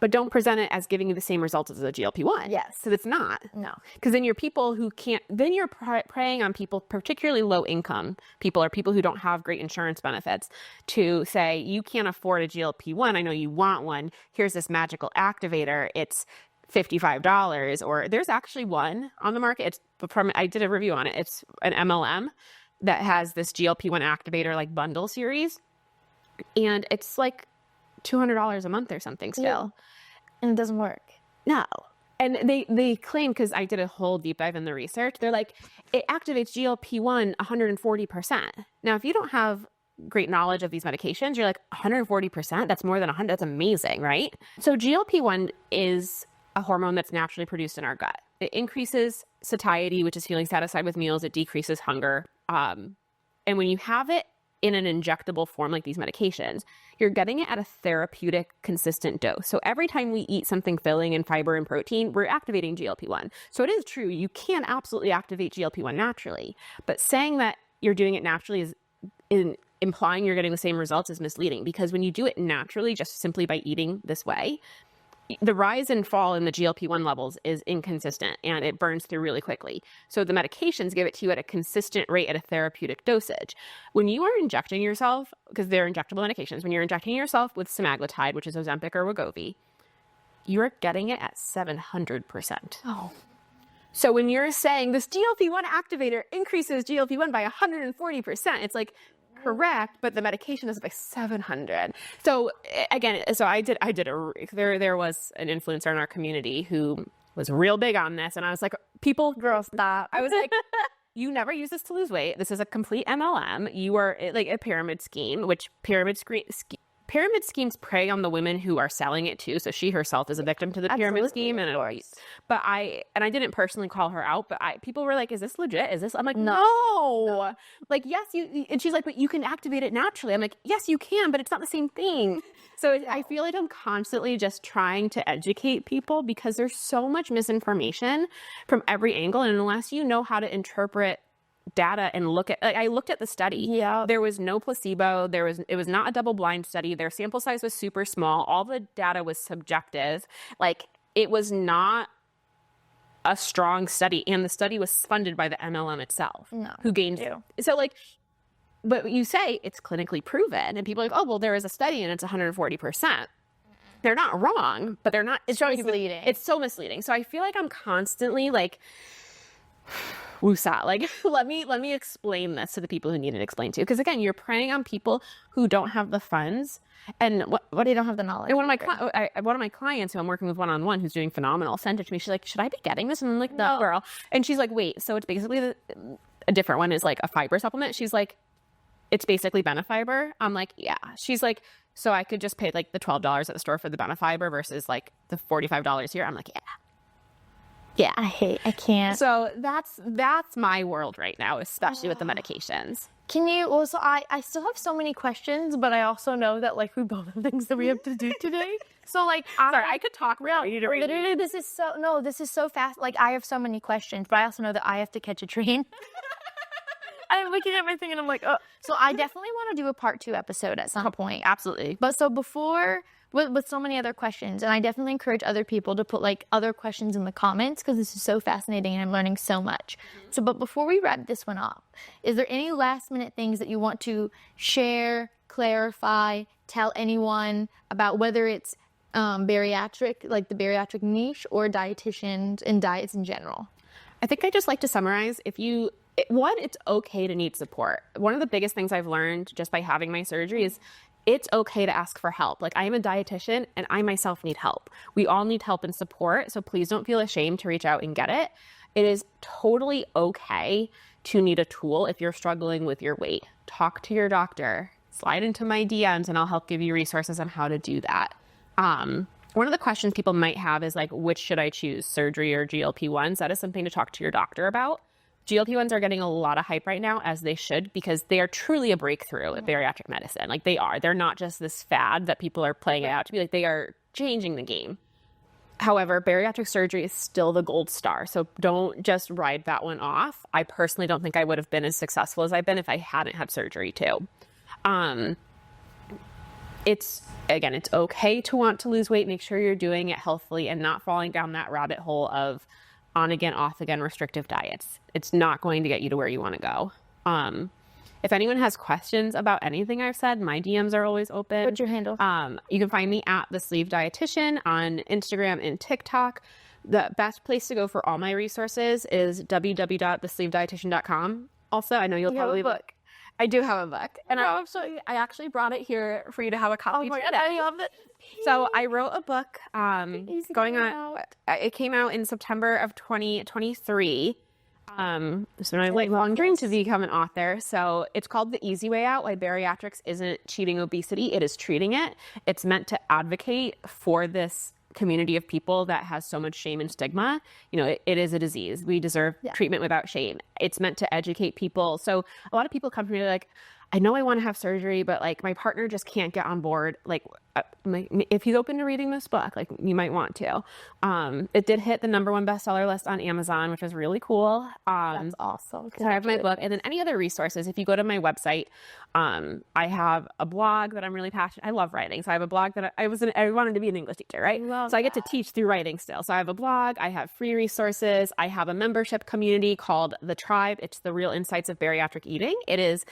[SPEAKER 1] But don't present it as giving you the same results as a GLP-1.
[SPEAKER 2] Yes.
[SPEAKER 1] Because it's not.
[SPEAKER 2] No.
[SPEAKER 1] Because then you're people who can't, then you're preying on people, particularly low income people or people who don't have great insurance benefits, to say, you can't afford a GLP-1. I know you want one. Here's this magical activator. It's $55, or there's actually one on the market. It's from, I did a review on it. It's an MLM that has this GLP-1 activator like bundle series. And it's like $200 a month or something still.
[SPEAKER 2] Yeah. And it doesn't work.
[SPEAKER 1] No. And they claim, because I did a whole deep dive in the research, they're like, it activates GLP-1 140%. Now, if you don't have great knowledge of these medications, you're like, 140%? That's more than 100. That's amazing, right? So GLP-1 is a hormone that's naturally produced in our gut. It increases satiety, which is feeling satisfied with meals. It decreases hunger. And when you have it in an injectable form like these medications, you're getting it at a therapeutic, consistent dose. So every time we eat something filling in fiber and protein, we're activating GLP-1. So it is true, you can absolutely activate GLP-1 naturally. But saying that you're doing it naturally is implying you're getting the same results is misleading, because when you do it naturally, just simply by eating this way, the rise and fall in the GLP-1 levels is inconsistent and it burns through really quickly. So the medications give it to you at a consistent rate at a therapeutic dosage. When you are injecting yourself, because they're injectable medications, when you're injecting yourself with semaglutide, which is Ozempic or Wegovy, you're getting it at 700%.
[SPEAKER 2] Oh.
[SPEAKER 1] So when you're saying this GLP-1 activator increases GLP-1 by 140%, it's like, correct, but the medication is by 700. So again, there was an influencer in our community who was real big on this, and I was like, people,
[SPEAKER 2] Girl, stop.
[SPEAKER 1] I was like, you never use this to lose weight. This is a complete MLM. You are like a pyramid scheme, which pyramid schemes prey on the women who are selling it too. So she herself is a victim to the pyramid scheme. But I didn't personally call her out, but people were like, is this legit? Is this? I'm like, no. Like, yes, and she's like, but you can activate it naturally. I'm like, yes, you can, but it's not the same thing. So I feel like I'm constantly just trying to educate people, because there's so much misinformation from every angle. And unless you know how to interpret data and look at, like, I looked at the study.
[SPEAKER 2] Yeah.
[SPEAKER 1] There was no placebo. It was not a double blind study. Their sample size was super small. All the data was subjective. Like, it was not a strong study. And the study was funded by the MLM itself.
[SPEAKER 2] No.
[SPEAKER 1] Who gained you. So like, but you say it's clinically proven and people are like, oh, well, there is a study and it's 140%. They're not wrong, but they're not, it's showing
[SPEAKER 2] misleading.
[SPEAKER 1] It's so misleading. So I feel like I'm constantly like, woosah. Like, let me explain this to the people who need it explained to. Because again, you're preying on people who don't have the funds and what
[SPEAKER 2] They don't have the knowledge.
[SPEAKER 1] and one of my clients who I'm working with one-on-one who's doing phenomenal sent it to me. She's like, should I be getting this? And I'm like, no, girl. And she's like, wait, so it's basically a different one is like a fiber supplement. She's like, it's basically Benefiber. I'm like, yeah. She's like, so I could just pay like the $12 at the store for the Benefiber versus like the $45 here. I'm like, yeah. Yeah.
[SPEAKER 2] I can't.
[SPEAKER 1] So that's my world right now, especially with the medications.
[SPEAKER 2] Can you also, I still have so many questions, but I also know that like we both have things that we have to do today. So like,
[SPEAKER 1] Sorry, I could talk real.
[SPEAKER 2] Literally, this is so fast. Like I have so many questions, but I also know that I have to catch a train. I'm looking at my thing and I'm like, oh. So I definitely want to do a part 2 episode at some point.
[SPEAKER 1] Absolutely.
[SPEAKER 2] But so before, with so many other questions, and I definitely encourage other people to put like other questions in the comments because this is so fascinating and I'm learning so much. So, but before we wrap this one up, is there any last minute things that you want to share, clarify, tell anyone about, whether it's bariatric, like the bariatric niche, or dietitians and diets in general?
[SPEAKER 1] I think I just like to summarize, it's okay to need support. One of the biggest things I've learned just by having my surgery is it's okay to ask for help. Like I am a dietitian and I myself need help. We all need help and support. So please don't feel ashamed to reach out and get it. It is totally okay to need a tool if you're struggling with your weight. Talk to your doctor, slide into my DMs and I'll help give you resources on how to do that. One of the questions people might have is like, which should I choose, surgery or GLP-1s? That is something to talk to your doctor about. GLP-1s are getting a lot of hype right now, as they should, because they are truly a breakthrough in bariatric medicine. Like they are. They're not just this fad that people are playing it out to be. Like they are changing the game. However, bariatric surgery is still the gold star. So don't just ride that one off. I personally don't think I would have been as successful as I've been if I hadn't had surgery too. It's okay to want to lose weight. Make sure you're doing it healthily and not falling down that rabbit hole of on again, off again restrictive diets. It's not going to get you to where you want to go. If anyone has questions about anything I've said, my DMs are always open.
[SPEAKER 2] What's your handle?
[SPEAKER 1] You can find me at The Sleeve Dietitian on Instagram and TikTok. The best place to go for all my resources is www.thesleevedietitian.com. Also, I know you'll probably
[SPEAKER 2] have a book.
[SPEAKER 1] I do have a book, and I actually brought it here for you to have a copy.
[SPEAKER 2] Oh my God, I love it.
[SPEAKER 1] So I wrote a book going on. It came out in September of 2023. It's been my long dream to become an author. So it's called The Easy Way Out: Why Bariatrics Isn't Cheating Obesity, It Is Treating It. It's meant to advocate for this community of people that has so much shame and stigma. You know, it is a disease. We deserve treatment without shame. It's meant to educate people. So a lot of people come to me like, I know I want to have surgery, but like my partner just can't get on board. Like if he's open to reading this book, like you might want to. It did hit the #1 bestseller list on Amazon, which is really cool.
[SPEAKER 2] That's awesome.
[SPEAKER 1] So I have my book, and then any other resources. If you go to my website, I have a blog that I'm really passionate. I love writing, so I have a blog that I wanted to be an English teacher, right? So I get to teach through writing still. So I have a blog. I have free resources. I have a membership community called The Tribe. It's the Real Insights of Bariatric Eating. It is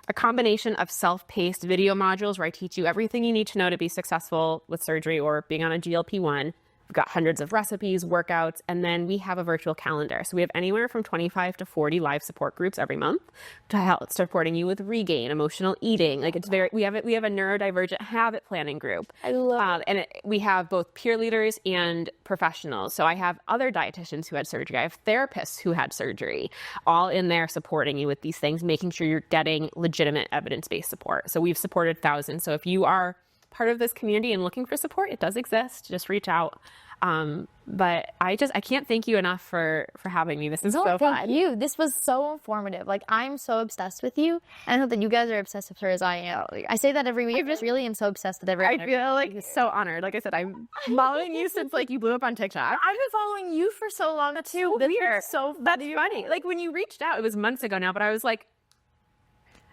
[SPEAKER 1] a combination of self-paced video modules where I teach you everything you need to know to be successful with surgery or being on a GLP-1. We've got hundreds of recipes, workouts, and then we have a virtual calendar. So we have anywhere from 25 to 40 live support groups every month to help supporting you with regain, emotional eating. Like it's we have a neurodivergent habit planning group.
[SPEAKER 2] I love
[SPEAKER 1] it. We have both peer leaders and professionals. So I have other dietitians who had surgery. I have therapists who had surgery, all in there supporting you with these things, making sure you're getting legitimate evidence-based support. So we've supported thousands. So if you are part of this community and looking for support, it does exist. Just reach out. But I can't thank you enough for having me. This is so fun.
[SPEAKER 2] Thank you. This was so informative. Like I'm so obsessed with you. And I know that you guys are obsessed with her as I am. Like, I say that every week. I just really am so obsessed with everyone.
[SPEAKER 1] I feel like so honored. Like I said, I'm following you since like you blew up on TikTok.
[SPEAKER 2] I've been following you for so long too.
[SPEAKER 1] That's weird. That's funny. Like when you reached out, it was months ago now, but I was like,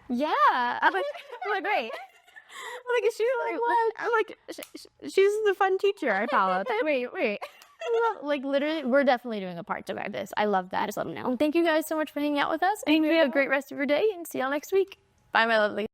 [SPEAKER 2] yeah.
[SPEAKER 1] I'm like great. Like I'm like she's the fun teacher I followed.
[SPEAKER 2] Wait. Like literally, we're definitely doing a part 2 about this. I love that.
[SPEAKER 1] Just let them know.
[SPEAKER 2] Well, thank you guys so much for hanging out with us. And have a great rest of your day and see y'all next week. Bye, my lovely.